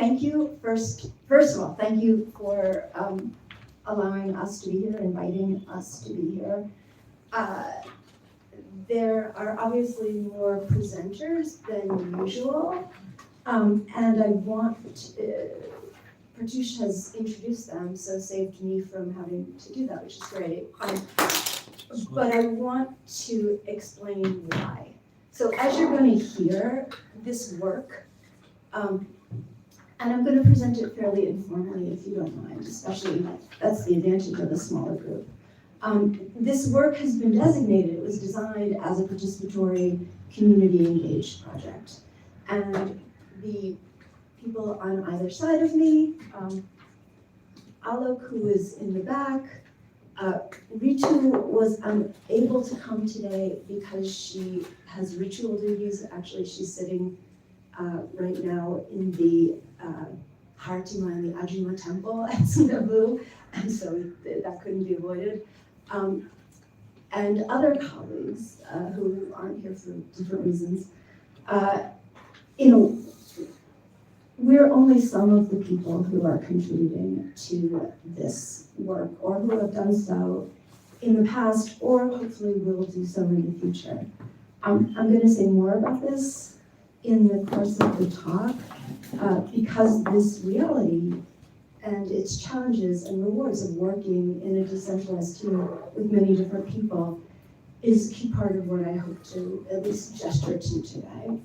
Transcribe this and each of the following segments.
thank you, first of all, thank you for allowing us to be here, inviting us to be here. There are obviously more presenters than usual, and I want, Pratyush has introduced them, so saved me from having to do that, which is great. But I want to explain why. So as you're going to hear this work, and I'm going to present it fairly informally if you don't mind, especially that's the advantage of a smaller group. This work has been designated, it was designed as a participatory, community-engaged project. And the people on either side of me, Alok, who is in the back, Ritu was unable to come today because she has ritual duties. Actually, she's sitting right now in the Hartima in the Ajima temple at Swayambhu, and so that couldn't be avoided. And other colleagues who aren't here for different reasons. We're only some of the people who are contributing to this work, or who have done so in the past, or hopefully will do so in the future. I'm going to say more about this in the course of the talk, because this reality and its challenges and rewards of working in a decentralized team with many different people is a key part of what I hope to at least gesture to today.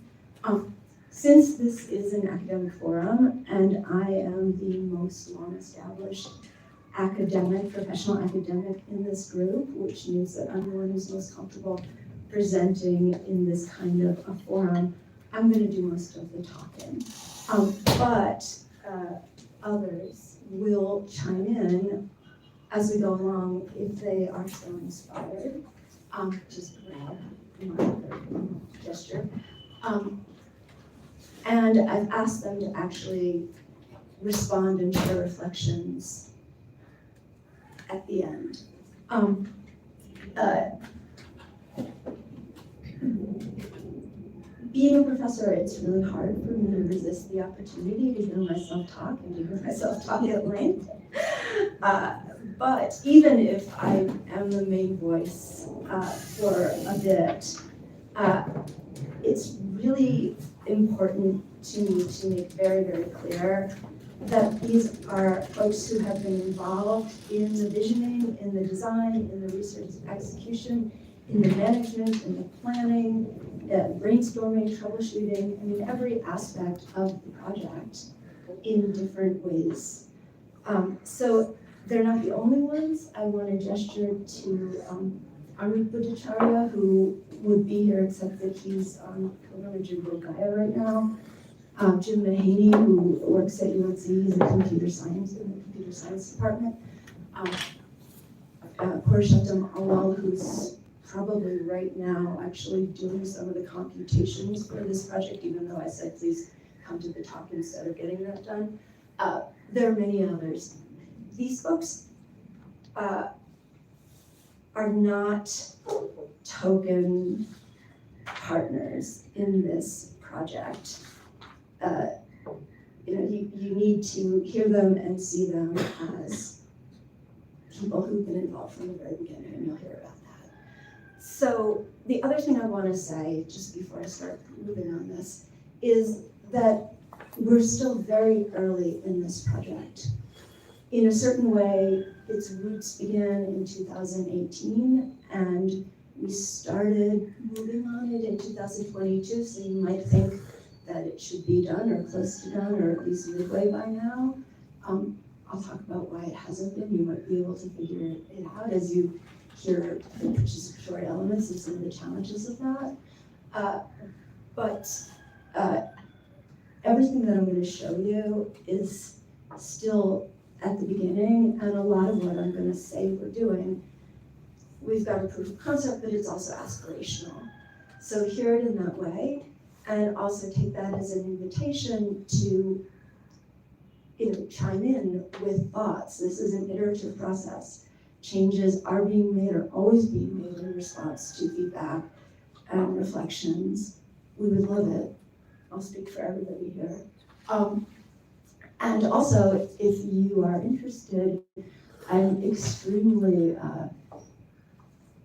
Since this is an academic forum, and I am the most long-established professional academic in this group, which means that I'm the one who's most comfortable presenting in this kind of a forum, I'm going to do most of the talking. But others will chime in as we go along if they are so inspired. Just grab my gesture. And I've asked them to actually respond and share reflections at the end. Being a professor, it's really hard for me to resist the opportunity to hear myself talk and to hear myself talk at length. But even if I am the main voice for a bit, it's really important to me to make very, very clear that these are folks who have been involved in the visioning, in the design, in the research execution, in the management, in the planning, brainstorming, troubleshooting, I mean, every aspect of the project in different ways. So they're not the only ones. I want to gesture to our Buddhacharya, who would be here except that he's on pilgrimage in Bulgaria right now. Jim Mahaney, who works at UNC, he's in computer science in the computer science department. Purushottam Awal, who's probably right now actually doing some of the computations for this project, even though I said please come to the talk instead of getting that done. There are many others. These folks are not token partners in this project. You need to hear them and see them as people who've been involved from the very beginning, and you'll hear about that. So the other thing I want to say, just before I start moving on this, is that we're still very early in this project. In a certain way, its roots began in 2018, and we started moving on it in 2022, so you might think that it should be done or close to done or at least midway by now. I'll talk about why it hasn't been. You might be able to figure it out as you hear the participatory elements and some of the challenges of that. But everything that I'm going to show you is still at the beginning, and a lot of what I'm going to say we're doing, we've got a proof of concept, but it's also aspirational. So hear it in that way, and also take that as an invitation to chime in with thoughts. This is an iterative process. Changes are being made, or always being made in response to feedback and reflections. We would love it. I'll speak for everybody here. And also, if you are interested, I'm extremely,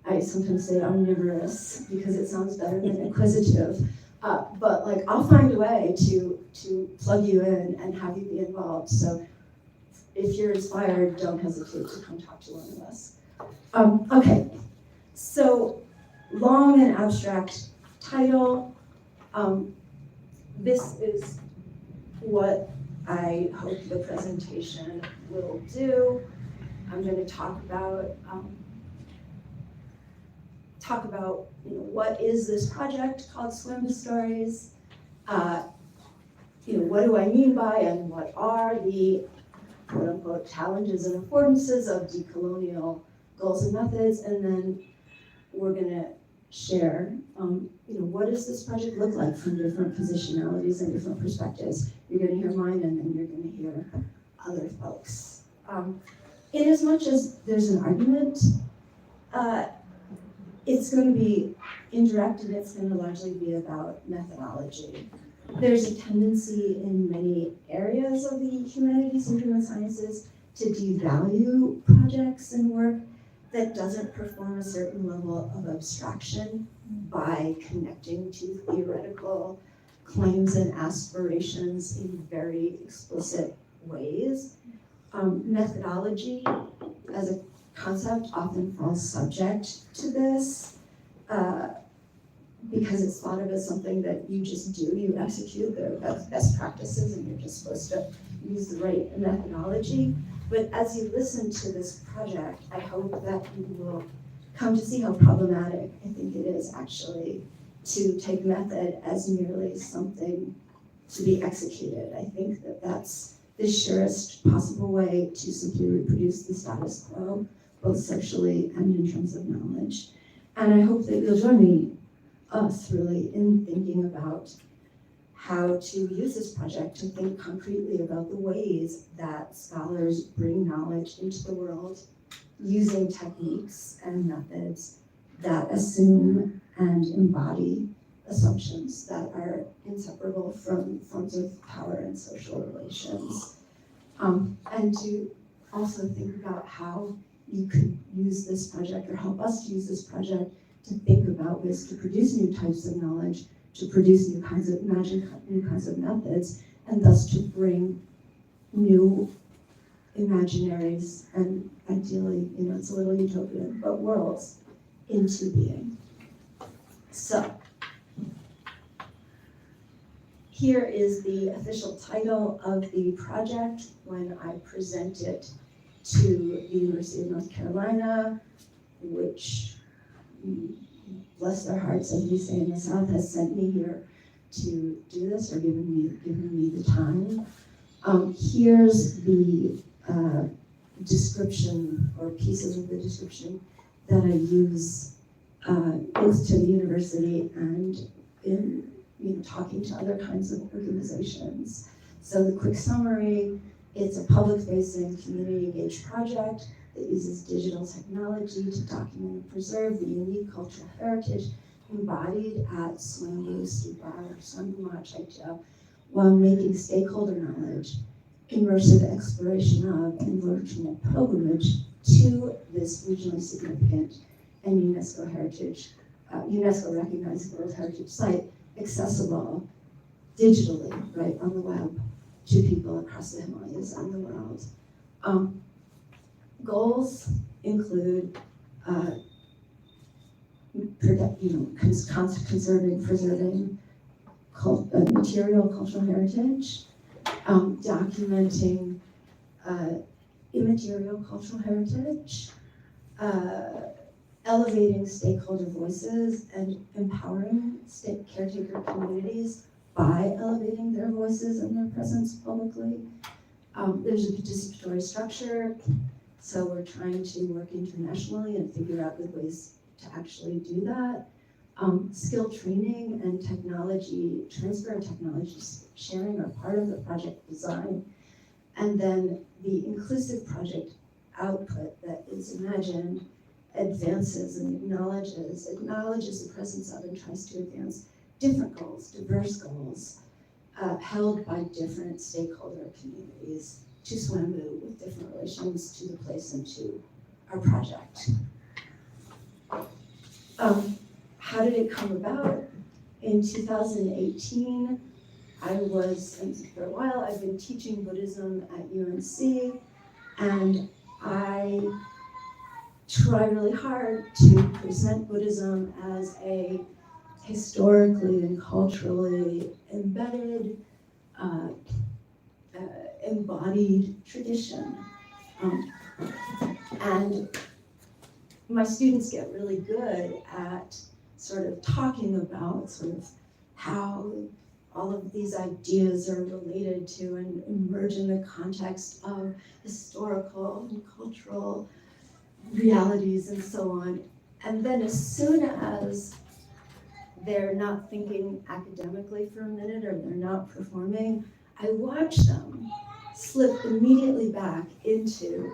I sometimes say omnivorous because it sounds better than inquisitive. But like, I'll find a way to plug you in and have you be involved. So if you're inspired, don't hesitate to come talk to one of us. Okay, so long and abstract title. This is what I hope the presentation will do. I'm going to talk about what is this project called Swayambhu Stories. What do I mean by and what are the quote unquote challenges and affordances of decolonial goals and methods, and then we're going to share what does this project look like from different positionalities and different perspectives. You're going to hear mine, and then you're going to hear other folks. In as much as there's an argument, it's going to be indirect, and it's going to largely be about methodology. There's a tendency in many areas of the humanities and human sciences to devalue projects and work that doesn't perform a certain level of abstraction by connecting to theoretical claims and aspirations in very explicit ways. Methodology as a concept often falls subject to this because it's thought of as something that you just do, you execute the best practices, and you're just supposed to use the right methodology. But as you listen to this project, I hope that you will come to see how problematic I think it is actually to take method as merely something to be executed. I think that that's the surest possible way to simply reproduce the status quo, both socially and in terms of knowledge. And I hope that you'll join us really in thinking about how to use this project to think concretely about the ways that scholars bring knowledge into the world using techniques and methods that assume and embody assumptions that are inseparable from forms of power and social relations. And to also think about how you could use this project, or help us to use this project, to think about ways to produce new types of knowledge, to produce new kinds of methods, and thus to bring new imaginaries and ideally, it's a little utopian, but worlds into being. So, here is the official title of the project when I present it to the University of North Carolina, which, bless their hearts, as we say in the South, has sent me here to do this, or given me the time. Here's the description, or pieces of the description, that I use both to the university and in talking to other kinds of organizations. So the quick summary: it's a public-facing, community-engaged project that uses digital technology to document and preserve the unique cultural heritage embodied at Swayambhu Stupa, Swayambhu Maharjan, while making stakeholder knowledge immersive exploration of and virtual pilgrimage to this regionally significant and UNESCO recognized World Heritage Site accessible digitally, right, on the web, to people across the Himalayas and the world. Goals include conserving, preserving material cultural heritage, documenting immaterial cultural heritage, elevating stakeholder voices and empowering state caretaker communities by elevating their voices and their presence publicly. There's a participatory structure, so we're trying to work internationally and figure out good ways to actually do that. Skill training and technology transfer and technology sharing are part of the project design. And then the inclusive project output that is imagined advances and acknowledges the presence of and tries to advance different goals, diverse goals, held by different stakeholder communities to Swayambhu with different relations to the place and to our project. How did it come about? In 2018, and for a while, I've been teaching Buddhism at UNC, and I try really hard to present Buddhism as a historically and culturally embedded, embodied tradition. And my students get really good at sort of talking about sort of how all of these ideas are related to and emerge in the context of historical and cultural realities and so on. And then as soon as they're not thinking academically for a minute or they're not performing, I watch them slip immediately back into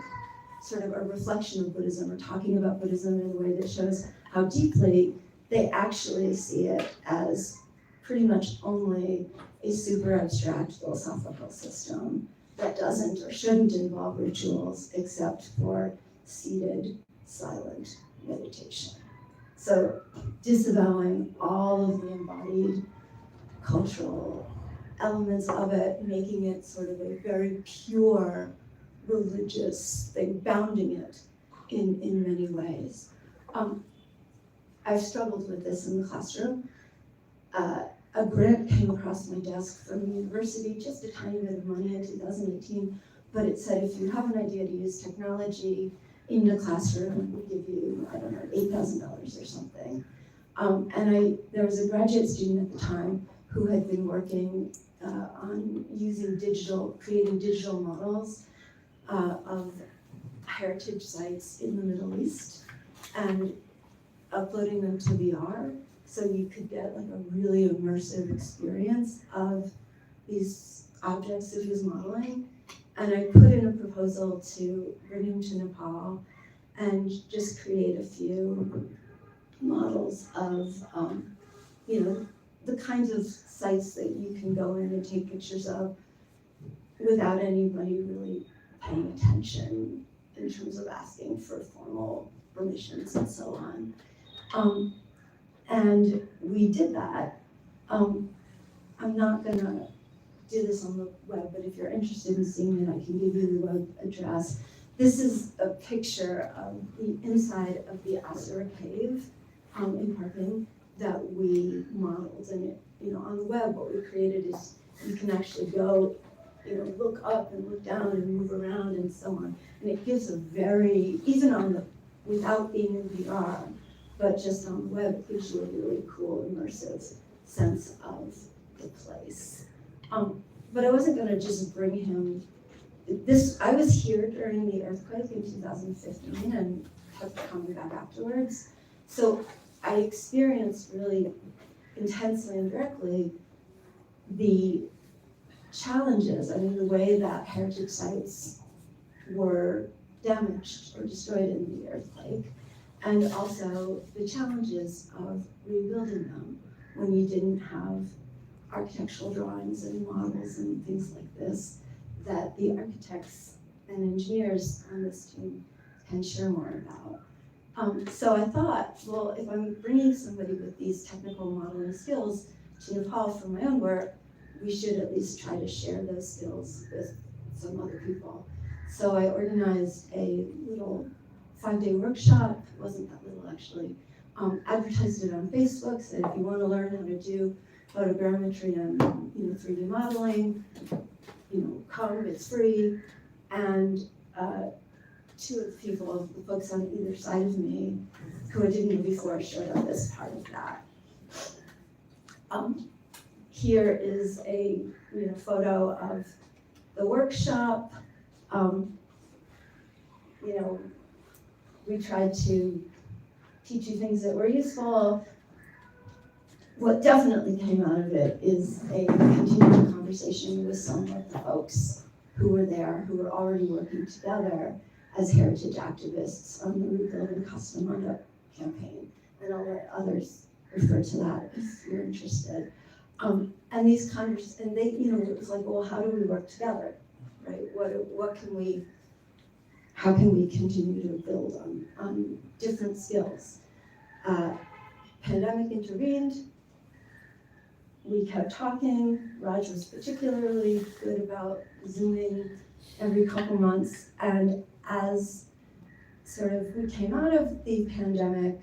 sort of a reflection of Buddhism or talking about Buddhism in a way that shows how deeply they actually see it as pretty much only a super abstract philosophical system that doesn't or shouldn't involve rituals except for seated, silent meditation. So disavowing all of the embodied cultural elements of it, making it sort of a very pure religious thing, bounding it in many ways. I've struggled with this in the classroom. A grant came across my desk from the university, just a tiny bit of money in 2018, but it said if you have an idea to use technology in the classroom, we'll give you, I don't know, $8,000 or something. And there was a graduate student at the time who had been working on creating digital models of heritage sites in the Middle East and uploading them to VR, so you could get like a really immersive experience of these objects that he was modeling. And I put in a proposal to bring him to Nepal and just create a few models of, the kinds of sites that you can go in and take pictures of without anybody really paying attention in terms of asking for formal permissions and so on. And we did that. I'm not gonna do this on the web, but if you're interested in seeing it, I can give you the web address. This is a picture of the inside of the Asura cave in Parkin that we modeled. And on the web, what we created is you can actually go, look up and look down and move around and so on. And it gives a very, even without being in VR, but just on the web, it gives you a really cool, immersive sense of the place. But I wasn't gonna just bring him, I was here during the earthquake in 2015 and kept coming back afterwards. So I experienced really intensely and directly the challenges, the way that heritage sites were damaged or destroyed in the earthquake, and also the challenges of rebuilding them when you didn't have architectural drawings and models and things like this that the architects and engineers on this team can share more about. So I thought, well, if I'm bringing somebody with these technical modeling skills to Nepal for my own work, we should at least try to share those skills with some other people. So I organized a little 5-day workshop. It wasn't that little actually. Advertised it on Facebook, said if you want to learn how to do photogrammetry and 3D modeling, come, it's free. And two of the people, the folks on either side of me, who I didn't know before, showed up as part of that. Here is a photo of the workshop. We tried to teach you things that were useful. What definitely came out of it is a continuing conversation with some of the folks who were there, who were already working together as heritage activists on the Rebuild and Custom Roundup campaign. And I'll let others refer to that if you're interested. And these and they, it was like, well, how do we work together, right? How can we continue to build on different skills? Pandemic intervened. We kept talking. Raj was particularly good about Zooming every couple months. And as sort of we came out of the pandemic,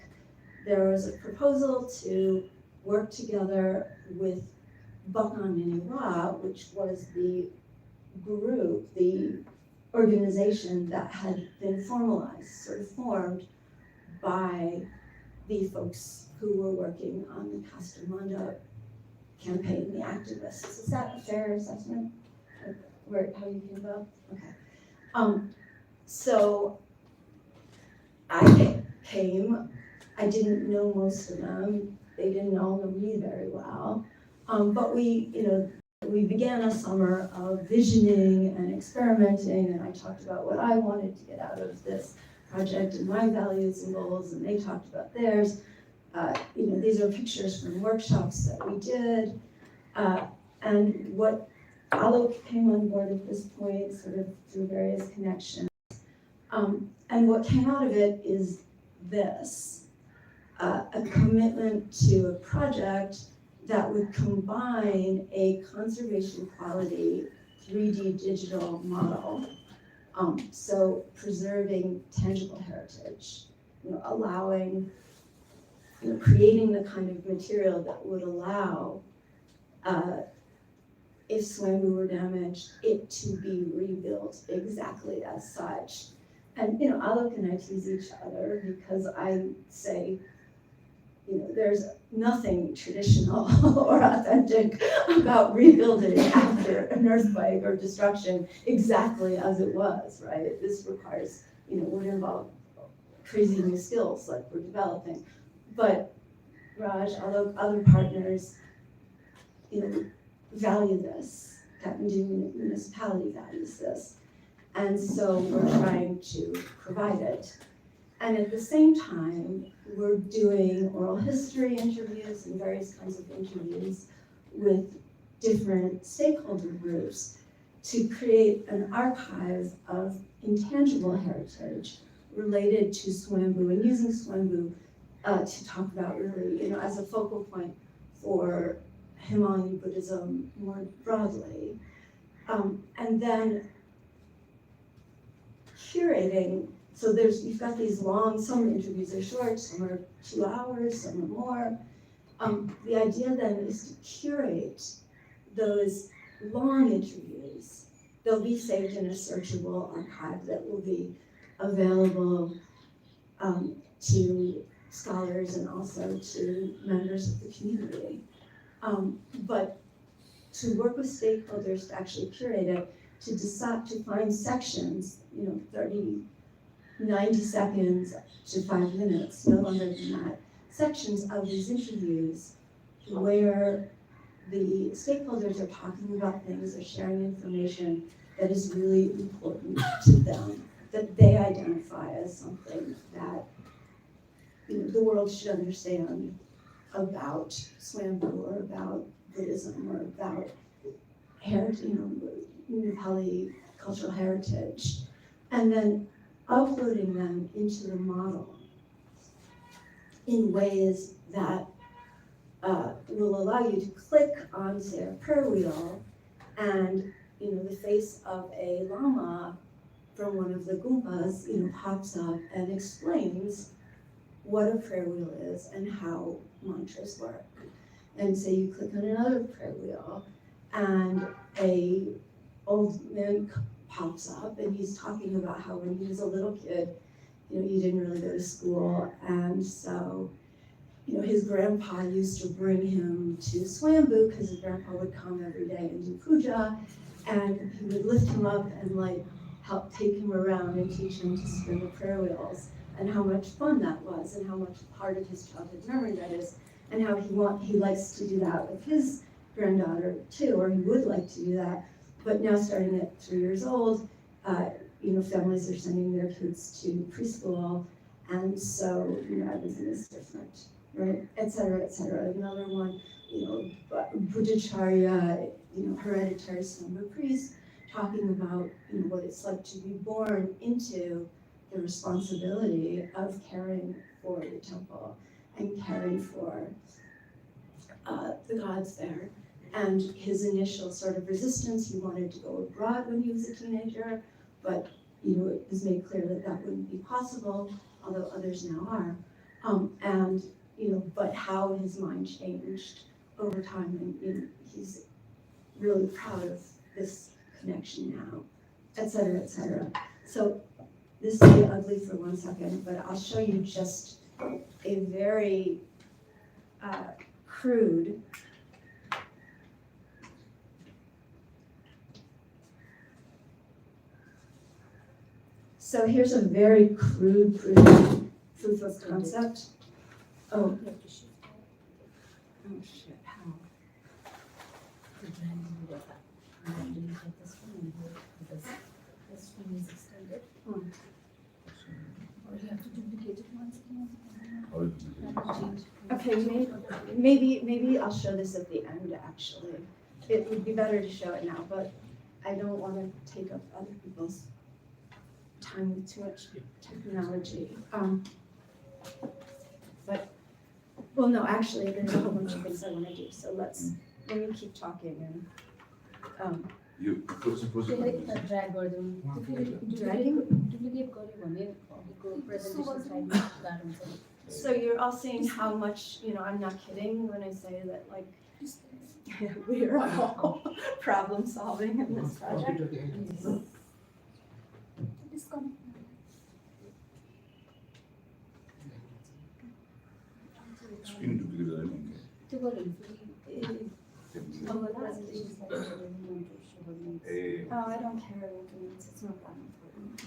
there was a proposal to work together with Bikram Newar, which was the group, the organization that had been formalized, sort of formed by the folks who were working on the Castamanda campaign, the activists. Is that a fair assessment of how you feel about? Okay. So I came. I didn't know most of them. They didn't all know me very well. But we began a summer of visioning and experimenting, and I talked about what I wanted to get out of this project and my values and goals, and they talked about theirs. These are pictures from workshops that we did, and what Alok came on board at this point, sort of through various connections. And what came out of it is this, a commitment to a project that would combine a conservation quality 3D digital model, so preserving tangible heritage, allowing, creating the kind of material that would allow, if Swayambhu were damaged, it to be rebuilt exactly as such. And Alok and I tease each other because I say, there's nothing traditional or authentic about rebuilding after an earthquake or destruction exactly as it was, right? This requires, would involve crazy new skills like we're developing. But Raj, other partners, value this. Kathmandu municipality values this. And so we're trying to provide it. And at the same time, we're doing oral history interviews and various kinds of interviews with different stakeholder groups to create an archive of intangible heritage related to Swayambhu, and using Swayambhu to talk about really, as a focal point for Himalayan Buddhism more broadly. And then curating. So you've got these long, some interviews are short, some are 2 hours, some are more. The idea then is to curate those long interviews. They'll be saved in a searchable archive that will be available to scholars and also to members of the community. But to work with stakeholders to actually curate it, to decide, to find sections, 30, 90 seconds to 5 minutes, no longer than that, sections of these interviews where the stakeholders are talking about things, or sharing information that is really important to them, that they identify as something that the world should understand about Swayambhu or about Buddhism or about heritage, Nepali cultural heritage, and then uploading them into the model in ways that will allow you to click on, say, a prayer wheel, and the face of a lama from one of the gumpas, pops up and explains what a prayer wheel is and how mantras work. And say you click on another prayer wheel, and a old man pops up, and he's talking about how when he was a little kid, he didn't really go to school, and so his grandpa used to bring him to Swayambhu because his grandpa would come every day and do puja, and he would lift him up and help take him around and teach him to spin the prayer wheels, and how much fun that was, and how much part of his childhood memory that is, and how he likes to do that with his granddaughter too, or he would like to do that. But now, starting at 3 years old, families are sending their kids to preschool, and so everything is different, right? Et cetera, et cetera. Another one Buddhacharya, hereditary Swayambhu priest, talking about what it's like to be born into the responsibility of caring for the temple and caring for the gods there. And his initial sort of resistance, he wanted to go abroad when he was a teenager, but it was made clear that that wouldn't be possible, although others now are. But how his mind changed over time, and he's really proud of this connection now, et cetera, et cetera. So this will be ugly for 1 second, but I'll show you just a very crude So here's a very crude proof of concept. Oh shit, how? This one is extended. Or you have to duplicate it once again. Okay, maybe I'll show this at the end, actually. It would be better to show it now, but I don't want to take up other people's time with too much technology. No, actually, there's a whole bunch of things I want to do, so let me keep talking and You drag गर्दिउँ duplicate गर्यो भने अघिको presentation slide मा गाह्रो हुन्छ. So you're all seeing how much, I'm not kidding when I say that, like, we are all problem solving in this project. screen duplicate त्यो गर्यो भने presentation slide Oh, I don't care what it means, it's not that important.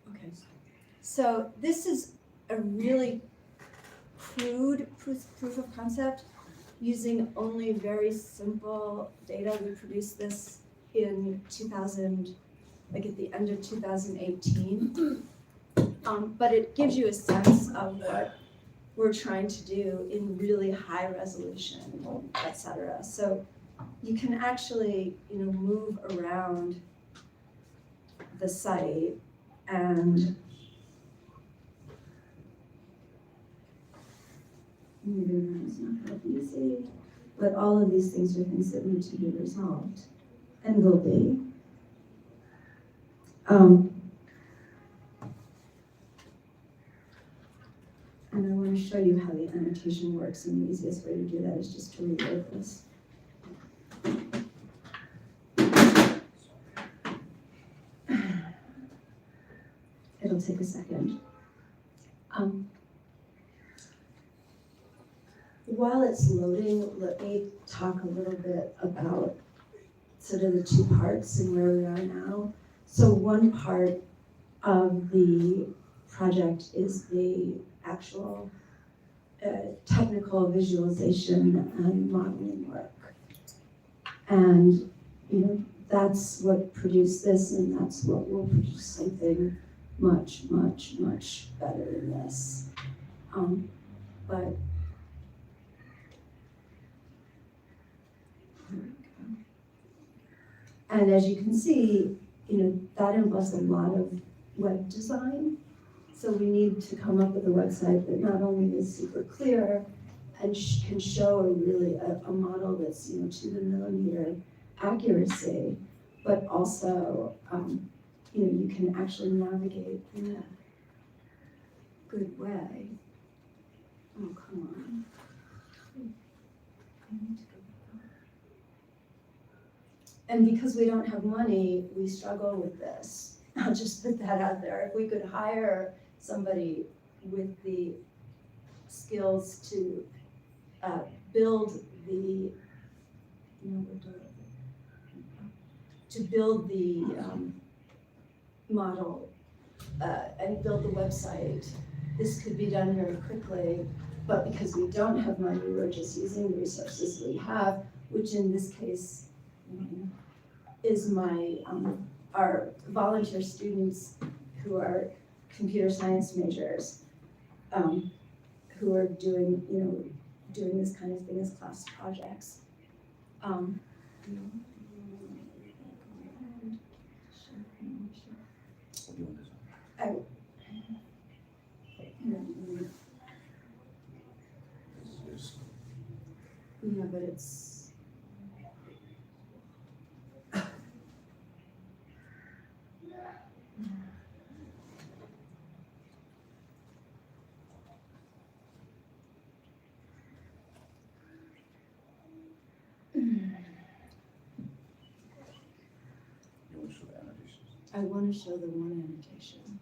Okay. So this is a really crude proof of concept using only very simple data. We produced this in 2000, like at the end of 2018. But it gives you a sense of what we're trying to do in really high resolution, et cetera. So you can actually, move around the site and maybe it's not that easy, but all of these things are things that need to be resolved and will be. And I want to show you how the annotation works, and the easiest way to do that is just to reload this. It'll take a second. While it's loading, let me talk a little bit about sort of the two parts and where we are now. So one part of the project is the actual technical visualization and modeling work. And, that's what produced this, and that's what will produce something much, much, much better than this. But here we go. And as you can see, that involves a lot of web design. So we need to come up with a website that not only is super clear and can show a model that's, to the millimeter accuracy, but also, you can actually navigate in a good way. Oh, come on. I need to go back. And because we don't have money, we struggle with this. I'll just put that out there. If we could hire somebody with the skills to build the, model and build the website, this could be done very quickly. But because we don't have money, we're just using the resources we have, which in this case is my our volunteer students who are computer science majors, who are doing, doing this kind of thing as class projects. Yeah, but it's. I want to show the one annotation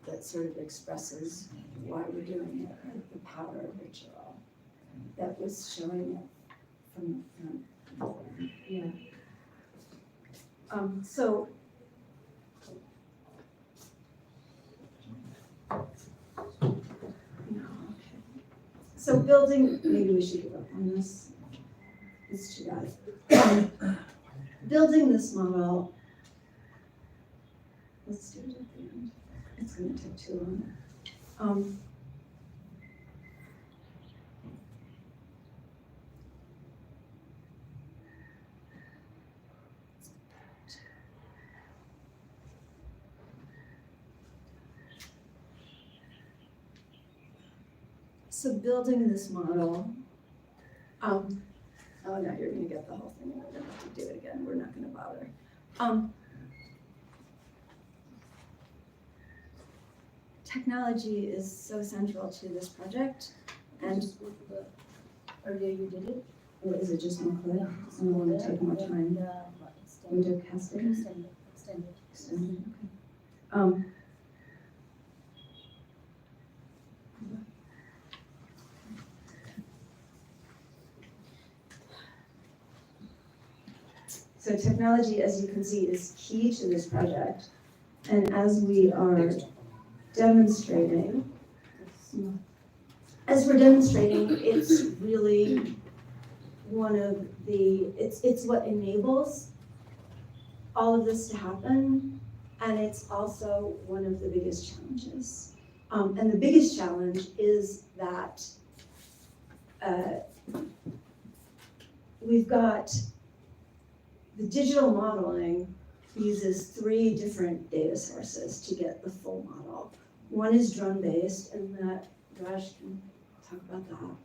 that sort of expresses why we're doing it, like the power of ritual. That was showing it from the front. Yeah. So. No, okay. So building, maybe we should give up on this. It's too bad. Building this model. Let's do it at the end. It's going to take too long. So building this model, oh no, you're going to get the whole thing. We're going to have to do it again. We're not going to bother. Technology is so central to this project, and Just go to the earlier you did it. or is it just more clear? Yeah, I don't want to take more time. Window casting? Extended. Extended, okay. So technology, as you can see, is key to this project. And as we are demonstrating, it's really one of the, it's what enables all of this to happen. And it's also one of the biggest challenges. And the biggest challenge is that we've got the digital modeling uses 3 different data sources to get the full model. One is drone-based, and that Raj can talk about that.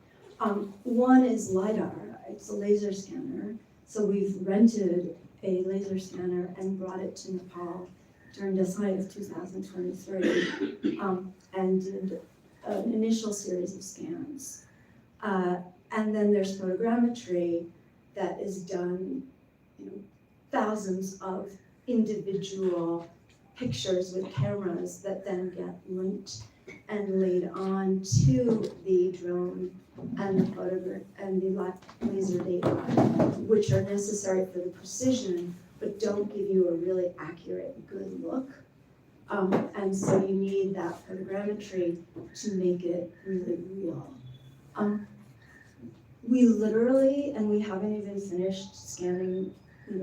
One is LiDAR, it's a laser scanner. So we've rented a laser scanner and brought it to Nepal during December of 2023 and did an initial series of scans. And then there's photogrammetry that is done, thousands of individual pictures with cameras that then get linked and laid on to the drone and the photograph and the laser data, which are necessary for the precision, but don't give you a really accurate, good look. And so you need that photogrammetry to make it really real. We literally, and we haven't even finished scanning,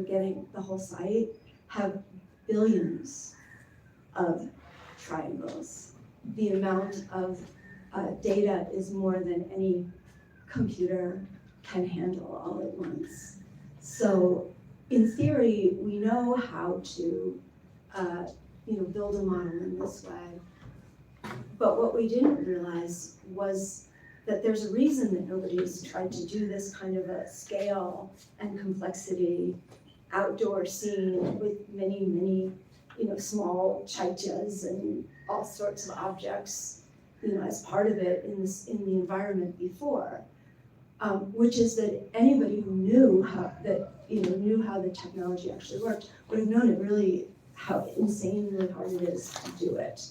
getting the whole site, have billions of triangles. The amount of data is more than any computer can handle all at once. So in theory, we know how to build a model in this way. But what we didn't realize was that there's a reason that nobody has tried to do this kind of a scale and complexity outdoor scene with many, many, small chaityas and all sorts of objects, as part of it in the environment before, which is that anybody who knew how the technology actually worked would have known it really how insanely hard it is to do it.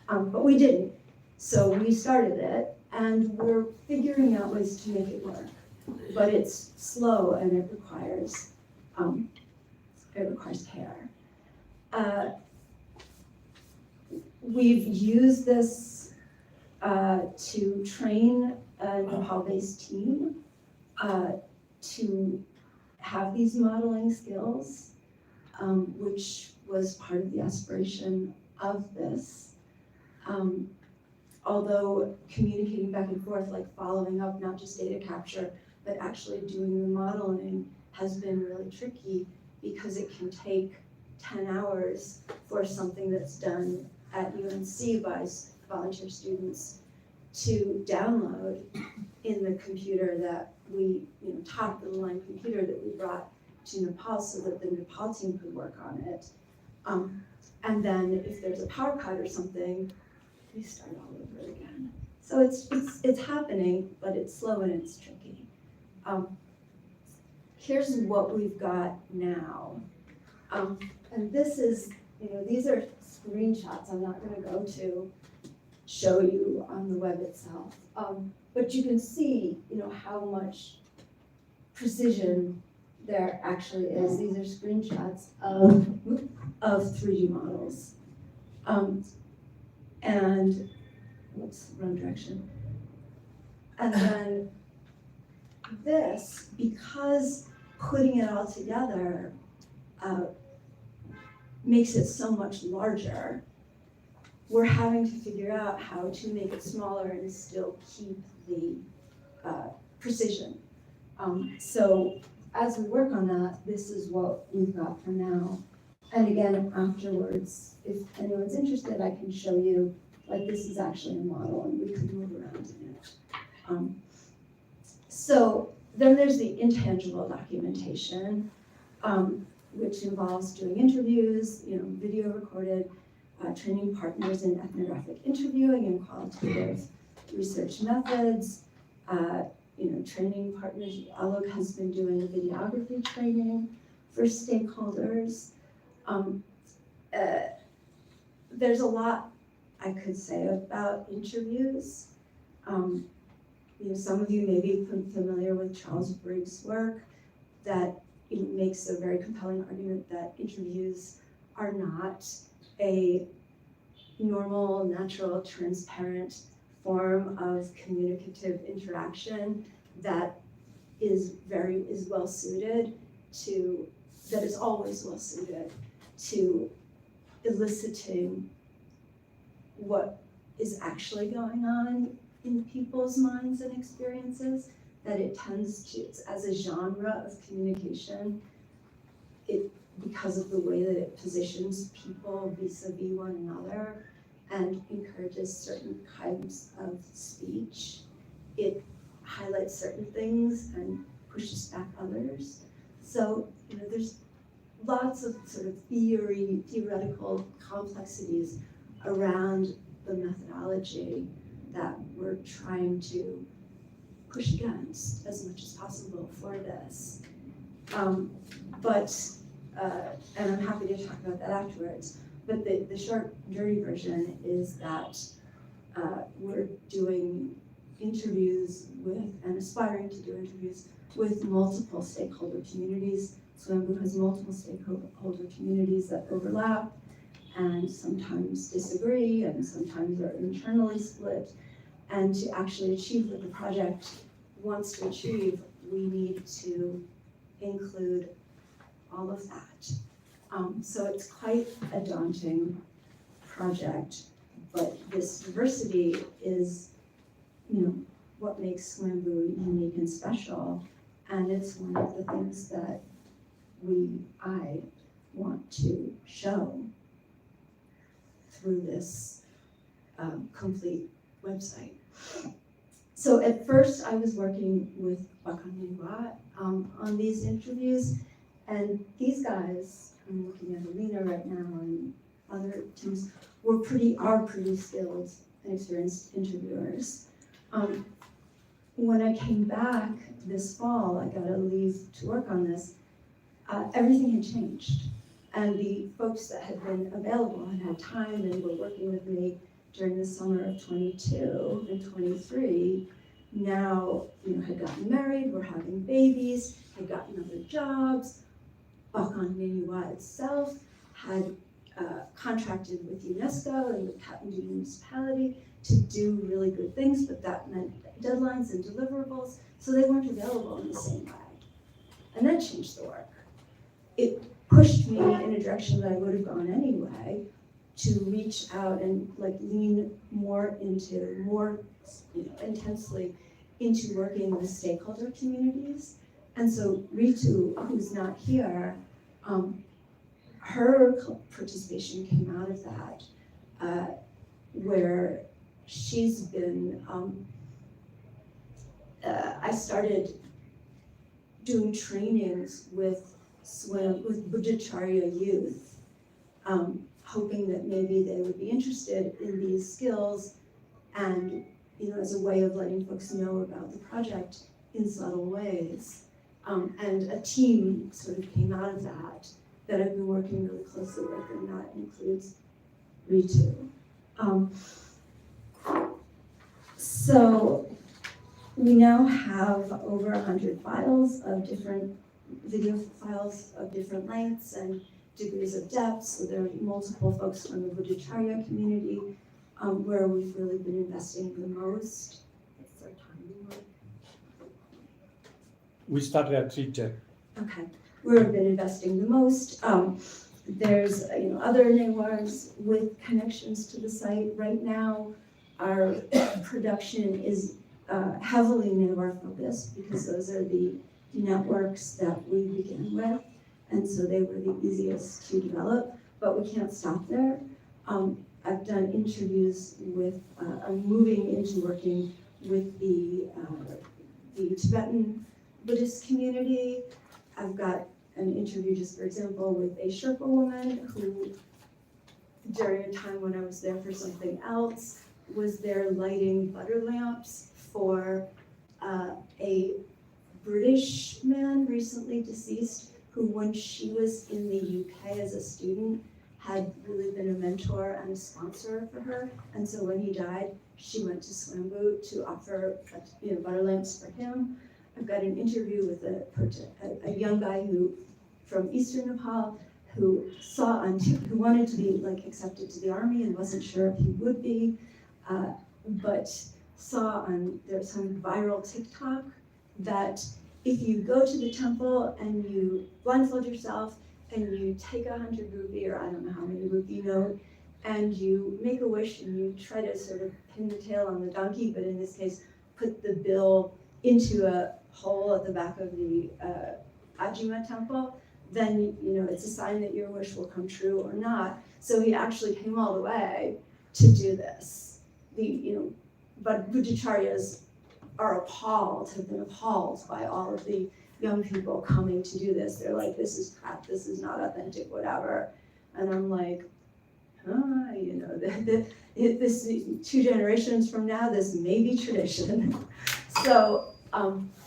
But we didn't. So we started it, and we're figuring out ways to make it work. But it's slow, and it requires care. We've used this to train a Nepal-based team to have these modeling skills. which was part of the aspiration of this. Although communicating back and forth, like following up, not just data capture, but actually doing the modeling has been really tricky because it can take 10 hours for something that's done at UNC by volunteer students to download in the computer that we, top of the line computer that we brought to Nepal so that the Nepal team could work on it. And then if there's a power cut or something, we start all over again. So it's happening, but it's slow and it's tricky. Here's what we've got now. And this is, these are screenshots I'm not gonna go to show you on the web itself. But you can see, how much precision there actually is. These are screenshots of 3D models. And, whoops, wrong direction. And then this, because putting it all together makes it so much larger, we're having to figure out how to make it smaller and still keep the precision. So as we work on that, this is what we've got for now. And again, afterwards, if anyone's interested, I can show you, like this is actually a model and we could move around in it. So then there's the intangible documentation, which involves doing interviews, video recorded, training partners in ethnographic interviewing and qualitative research methods, training partners. Alok has been doing videography training for stakeholders. There's a lot I could say about interviews. Some of you may be familiar with Charles Briggs' work that makes a very compelling argument that interviews are not a normal, natural, transparent form of communicative interaction that is well suited to, that is always well suited to eliciting what is actually going on in people's minds and experiences, that it tends to, as a genre of communication, because of the way that it positions people vis-a-vis one another and encourages certain kinds of speech, it highlights certain things and pushes back others. So, there's lots of sort of theoretical complexities around the methodology that we're trying to push against as much as possible for this. And I'm happy to talk about that afterwards, but the short, dirty version is that we're doing interviews with, and aspiring to do interviews with multiple stakeholder communities. Swayambhu has multiple stakeholder communities that overlap and sometimes disagree and sometimes are internally split. And to actually achieve what the project wants to achieve, we need to include all of that. So it's quite a daunting project, but this diversity is, what makes Swayambhu unique and special. And it's one of the things that I want to show through this complete website. So at first I was working with Bikram on these interviews, and these guys, I'm looking at Alina right now and other teams, are pretty skilled and experienced interviewers. When I came back this fall, I got a leave to work on this, everything had changed. And the folks that had been available and had time and were working with me during the summer of 22 and 23 now, had gotten married, were having babies, had gotten other jobs. Buddhacharya itself had contracted with UNESCO and the Kathmandu municipality to do really good things, but that meant deadlines and deliverables, so they weren't available in the same way. And that changed the work. It pushed me in a direction that I would have gone anyway, to reach out and like lean more intensely into working with stakeholder communities. And so Ritu, who's not here, her participation came out of that, where she's been, I started doing trainings with Buddhacharya youth, hoping that maybe they would be interested in these skills, and as a way of letting folks know about the project in subtle ways. And a team sort of came out of that I've been working really closely with, and that includes Ritu. So we now have over 100 files of different video files of different lengths and degrees of depth. So there are multiple folks from the Buddhacharya community where we've really been investing the most. What's our time? We started at 3:10. Okay, where we've been investing the most. There's other Newars with connections to the site. Right now, our production is heavily Newar focused because those are the networks that we began with, and so they were the easiest to develop, but we can't stop there. I've done interviews with, I'm moving into working with the Tibetan Buddhist community. I've got an interview, just for example, with a Sherpa woman who, during a time when I was there for something else, was there lighting butter lamps for a British man recently deceased who, when she was in the UK as a student, had really been a mentor and a sponsor for her. And so when he died, she went to Swayambhu to offer butter lamps for him. I've got an interview with a young guy from Eastern Nepal who who wanted to be accepted to the army and wasn't sure if he would be, but saw there's some viral TikTok that if you go to the temple and you blindfold yourself and you take 100 rupee, or I don't know how many rupee note, and you make a wish and you try to sort of pin the tail on the donkey, but in this case, put the bill into a hole at the back of the Ajima temple, then it's a sign that your wish will come true or not. So he actually came all the way to do this. But Buddhacharyas have been appalled by all of the young people coming to do this. They're like, this is crap, this is not authentic, whatever. And I'm like, this 2 generations from now, this may be tradition. So,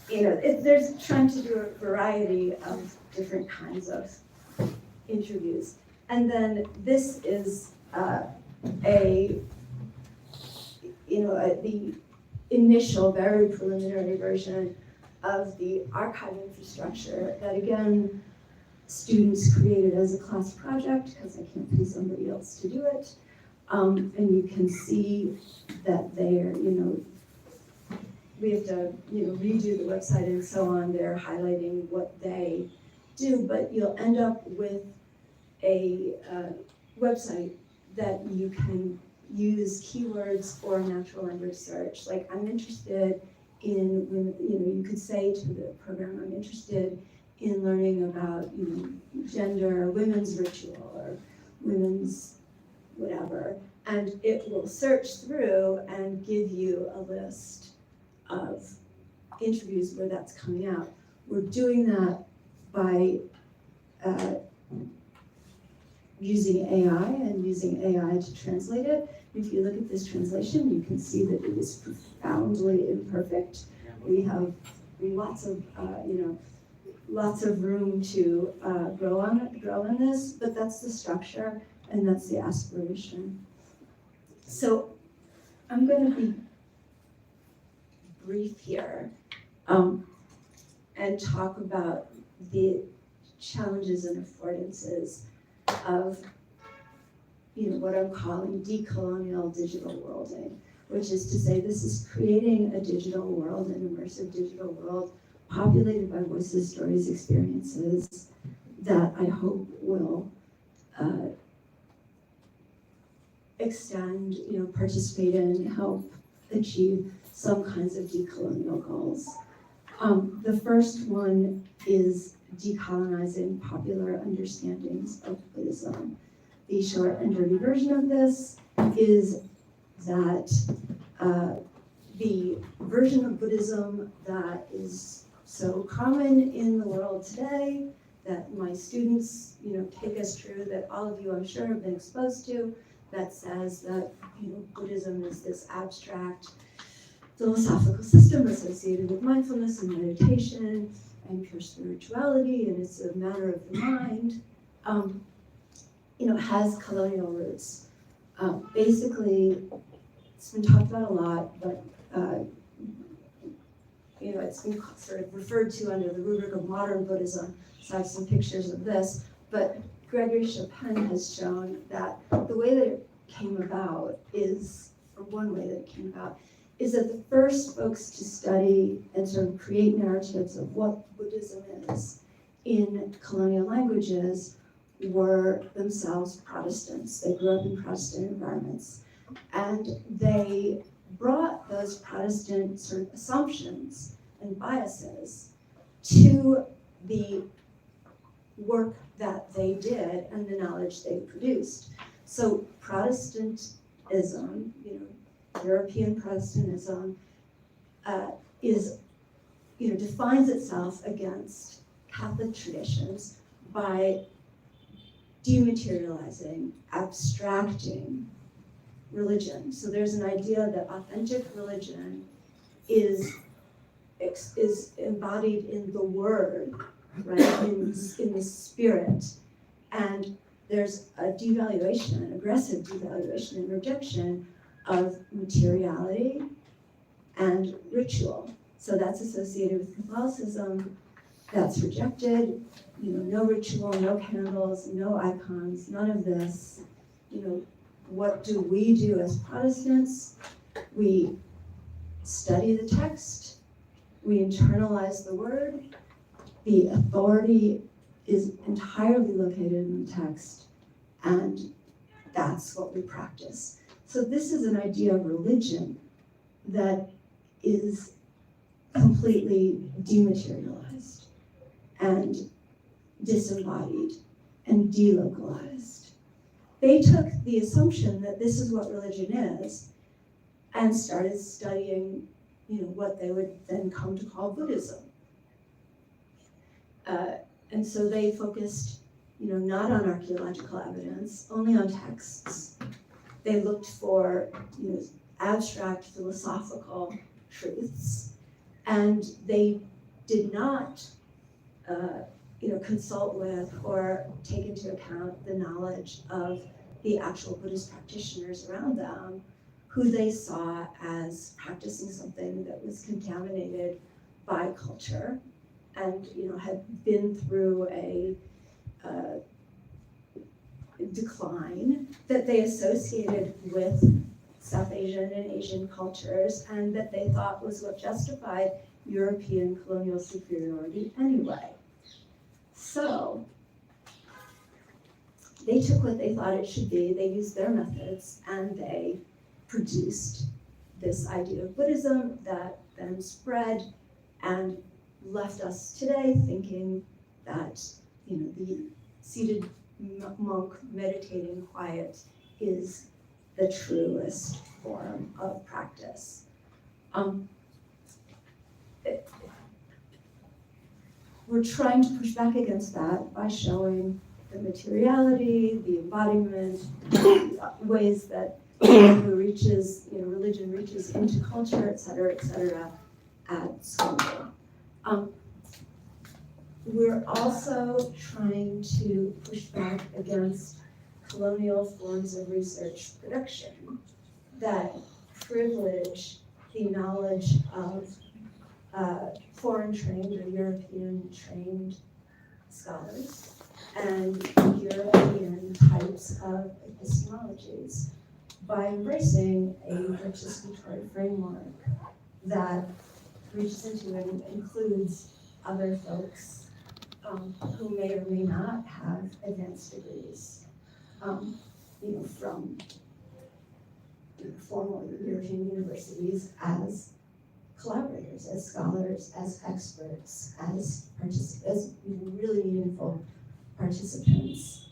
there's trying to do a variety of different kinds of interviews. And then this is the initial, very preliminary version of the archive infrastructure that, again, students created as a class project because I can't pay somebody else to do it. And you can see that they're, we have to, redo the website and so on. They're highlighting what they do, but you'll end up with a website that you can use keywords for natural language search. Like, I'm interested in women, you could say to the program, I'm interested in learning about, gender, women's ritual, or women's whatever, and it will search through and give you a list of interviews where that's coming out. We're doing that by using AI and using AI to translate it. If you look at this translation, you can see that it is profoundly imperfect. We have lots of room to grow on this, but that's the structure and that's the aspiration. So I'm going to be brief here and talk about the challenges and affordances of what I'm calling decolonial digital worlding, which is to say this is creating a digital world, an immersive digital world populated by voices, stories, experiences that I hope will extend, participate in, help achieve some kinds of decolonial goals. The first one is decolonizing popular understandings of Buddhism. The short and dirty version of this is that the version of Buddhism that is so common in the world today, that my students, take us through, that all of you, I'm sure, have been exposed to, that says that, Buddhism is this abstract philosophical system associated with mindfulness and meditation and pure spirituality, and it's a matter of the mind, has colonial roots. Basically, it's been talked about a lot, but it's been sort of referred to under the rubric of modern Buddhism. So I have some pictures of this, but Gregory Chopin has shown that the way that it came about is, or one way that it came about, is that the first folks to study and sort of create narratives of what Buddhism is in colonial languages were themselves Protestants. They grew up in Protestant environments, and they brought those Protestant sort of assumptions and biases to the work that they did and the knowledge they produced. So Protestantism, European Protestantism, is, defines itself against Catholic traditions by dematerializing, abstracting religion. So there's an idea that authentic religion is embodied in the word, right, in the spirit, and there's a devaluation, an aggressive devaluation and rejection of materiality and ritual. So that's associated with Catholicism. That's rejected. No ritual, no candles, no icons, none of this. What do we do as Protestants? We study the text. We internalize the word. The authority is entirely located in the text, and that's what we practice. So this is an idea of religion that is completely dematerialized and disembodied and delocalized. They took the assumption that this is what religion is and started studying, what they would then come to call Buddhism. And so they focused, not on archaeological evidence, only on texts. They looked for, abstract philosophical truths, and they did not, consult with or take into account the knowledge of the actual Buddhist practitioners around them, who they saw as practicing something that was contaminated by culture and, had been through a decline that they associated with South Asian and Asian cultures, and that they thought was what justified European colonial superiority anyway. So they took what they thought it should be, they used their methods, and they produced this idea of Buddhism that then spread and left us today thinking that, the seated monk meditating quiet is the truest form of practice. We're trying to push back against that by showing the materiality, the embodiment, ways that religion reaches into culture, et cetera, at Swayambhu. We're also trying to push back against colonial forms of research production that privilege the knowledge of foreign-trained or European-trained scholars and European types of epistemologies by embracing a participatory framework that reaches into and includes other folks who may or may not have advanced degrees, from formal European universities as collaborators, as scholars, as experts, as really meaningful participants.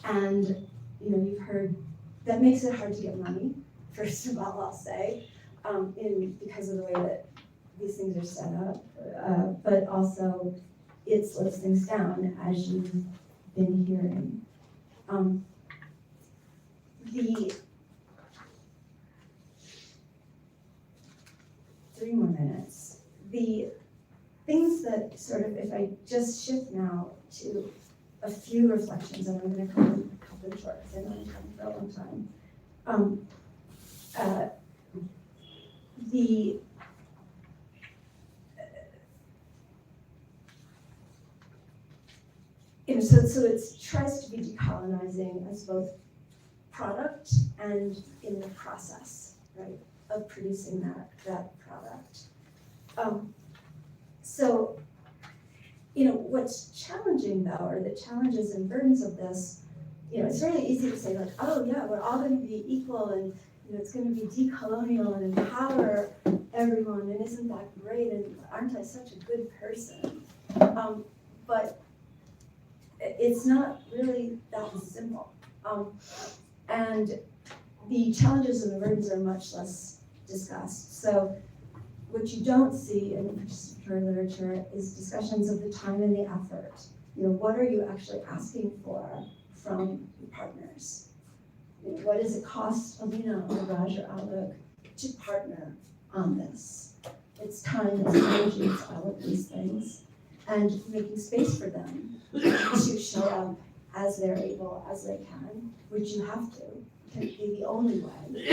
And you've heard that makes it hard to get money. First of all, I'll say, because of the way that these things are set up, but also it slows things down, as you've been hearing. The 3 more minutes. The things that sort of, if I just shift now to a few reflections, and I'm going to cut them short because I know I'm talking for a long time. So it tries to be decolonizing as both product and in the process, right, of producing that product. So, what's challenging though, or the challenges and burdens of this, it's really easy to say like, oh yeah, we're all going to be equal, and it's going to be decolonial and empower everyone, and isn't that great, and aren't I such a good person? But it's not really that simple. And the challenges and the burdens are much less discussed. So what you don't see in participatory literature is discussions of the time and the effort. What are you actually asking for from your partners? What does it cost Alina or Raj or Alok to partner on this? It's time, it's energy, it's all of these things. And making space for them to show up as they're able, as they can, which you have to, can be the only way.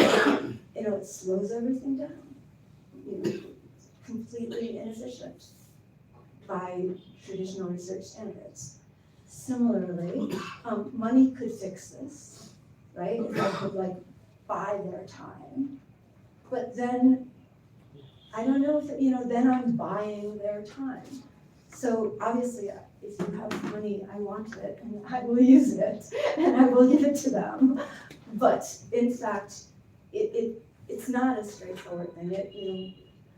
It slows everything down. Completely inefficient by traditional research standards. Similarly, money could fix this, right? If I could buy their time, but then I don't know if then I'm buying their time. So obviously, if you have money, I want it, and I will use it, and I will give it to them. But in fact, it's not a straightforward thing.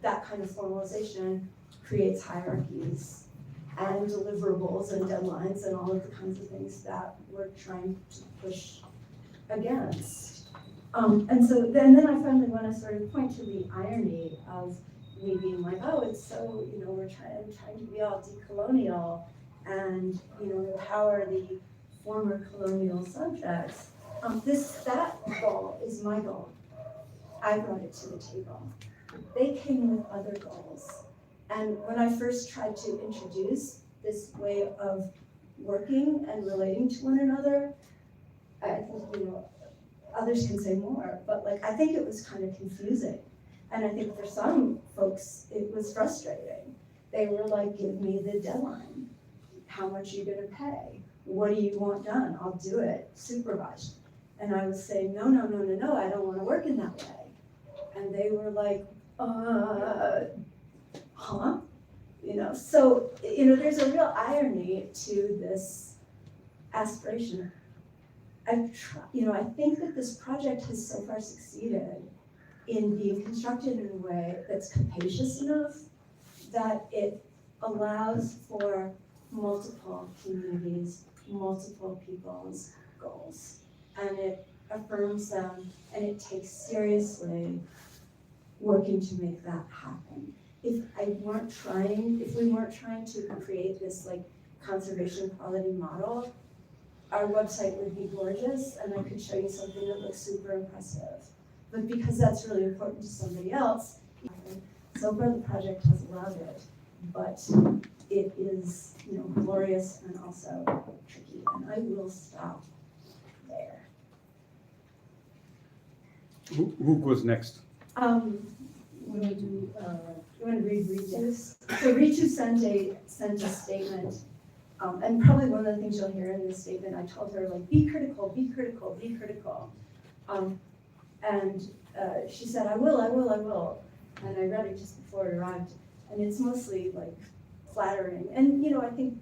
That kind of formalization creates hierarchies and deliverables and deadlines and all of the kinds of things that we're trying to push against. And so then I finally want to sort of point to the irony of me being like, oh, it's so, we're trying to be all decolonial and, empower the former colonial subjects. That goal is my goal. I brought it to the table. They came with other goals. And when I first tried to introduce this way of working and relating to one another, I think, others can say more, but I think it was kind of confusing. And I think for some folks, it was frustrating. They were like, give me the deadline. How much are you gonna pay? What do you want done? I'll do it, supervised. And I was saying, no, I don't wanna work in that way. And they were like, huh? So, there's a real irony to this aspiration. I think that this project has so far succeeded in being constructed in a way that's capacious enough that it allows for multiple communities, multiple people's goals, and it affirms them, and it takes seriously working to make that happen. If we weren't trying to create this conservation quality model, our website would be gorgeous, and I could show you something that looks super impressive. But because that's really important to somebody else, so far the project has allowed it, but it is, glorious and also tricky. And I will stop there. Who goes next? You want to read Ritu's? So Ritu sent a statement, and probably one of the things you'll hear in this statement, I told her be critical, be critical, be critical. And she said, I will. And I read it just before it arrived. And it's mostly flattering. And, you know, I think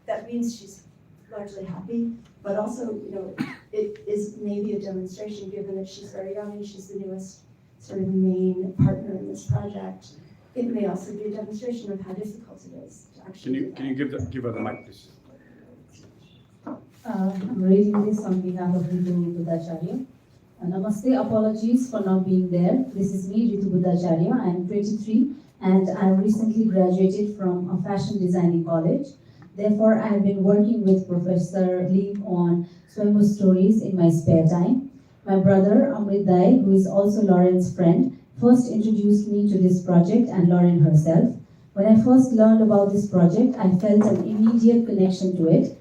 that means she's largely happy, but also, you know, it is maybe a demonstration, given that she's very young and she's the newest sort of main partner in this project. It may also be a demonstration of how difficult it is to actually Can you give her the mic, please? I'm reading this on behalf of Ritu Buddhacharya. Namaste, apologies for not being there. This is me, Ritu Buddhacharya. I am 23 and I recently graduated from a fashion designing college. Therefore, I have been working with Professor Leve on Swayambhu stories in my spare time. My brother, Amrit Dai, who is also Lauren's friend, first introduced me to this project and Lauren herself. When I first learned about this project, I felt an immediate connection to it.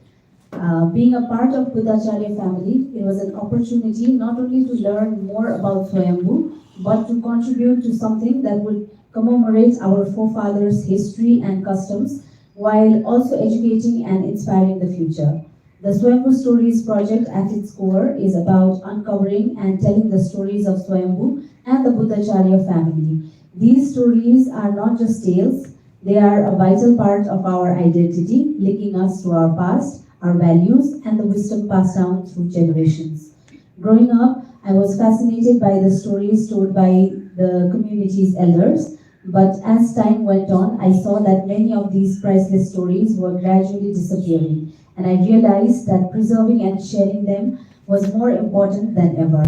Being a part of Buddhacharya family, it was an opportunity not only to learn more about Swayambhu, but to contribute to something that would commemorate our forefathers' history and customs, while also educating and inspiring the future. The Swayambhu Stories project at its core is about uncovering and telling the stories of Swayambhu and the Buddhacharya family. These stories are not just tales, they are a vital part of our identity, linking us to our past, our values, and the wisdom passed down through generations. Growing up, I was fascinated by the stories told by the community's elders, but as time went on, I saw that many of these priceless stories were gradually disappearing, and I realized that preserving and sharing them was more important than ever.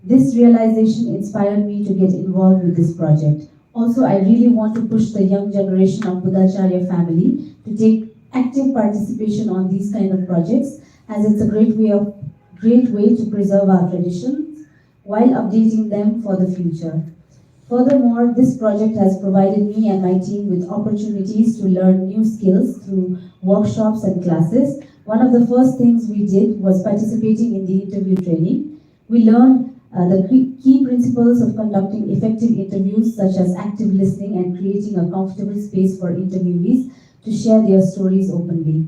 This realization inspired me to get involved with this project. Also, I really want to push the young generation of Buddhacharya family to take active participation on these kind of projects, as it's a great way to preserve our traditions while updating them for the future. Furthermore, this project has provided me and my team with opportunities to learn new skills through workshops and classes. One of the first things we did was participating in the interview training. We learned the key principles of conducting effective interviews, such as active listening and creating a comfortable space for interviewees to share their stories openly.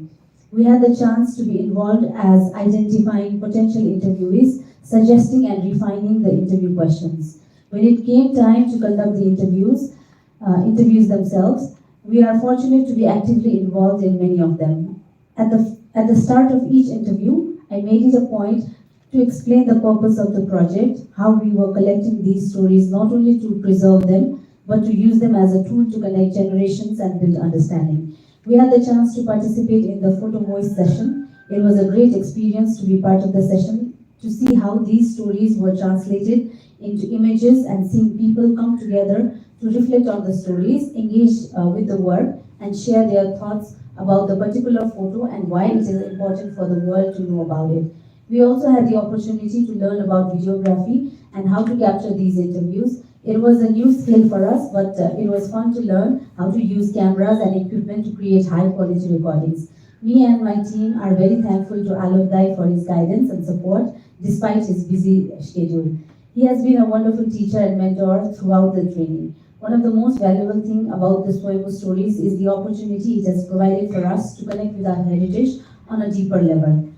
We had the chance to be involved as identifying potential interviewees, suggesting and refining the interview questions. When it came time to conduct the interviews themselves, we are fortunate to be actively involved in many of them. At the start of each interview, I made it a point to explain the purpose of the project, how we were collecting these stories not only to preserve them, but to use them as a tool to connect generations and build understanding. We had the chance to participate in the photo voice session. It was a great experience to be part of the session, to see how these stories were translated into images and seeing people come together to reflect on the stories, engage with the work, and share their thoughts about the particular photo and why it is important for the world to know about it. We also had the opportunity to learn about videography and how to capture these interviews. It was a new skill for us, but it was fun to learn how to use cameras and equipment to create high quality recordings. Me and my team are very thankful to Alok for his guidance and support despite his busy schedule. He has been a wonderful teacher and mentor throughout the training. One of the most valuable things about the Swayambhu stories is the opportunity it has provided for us to connect with our heritage on a deeper level.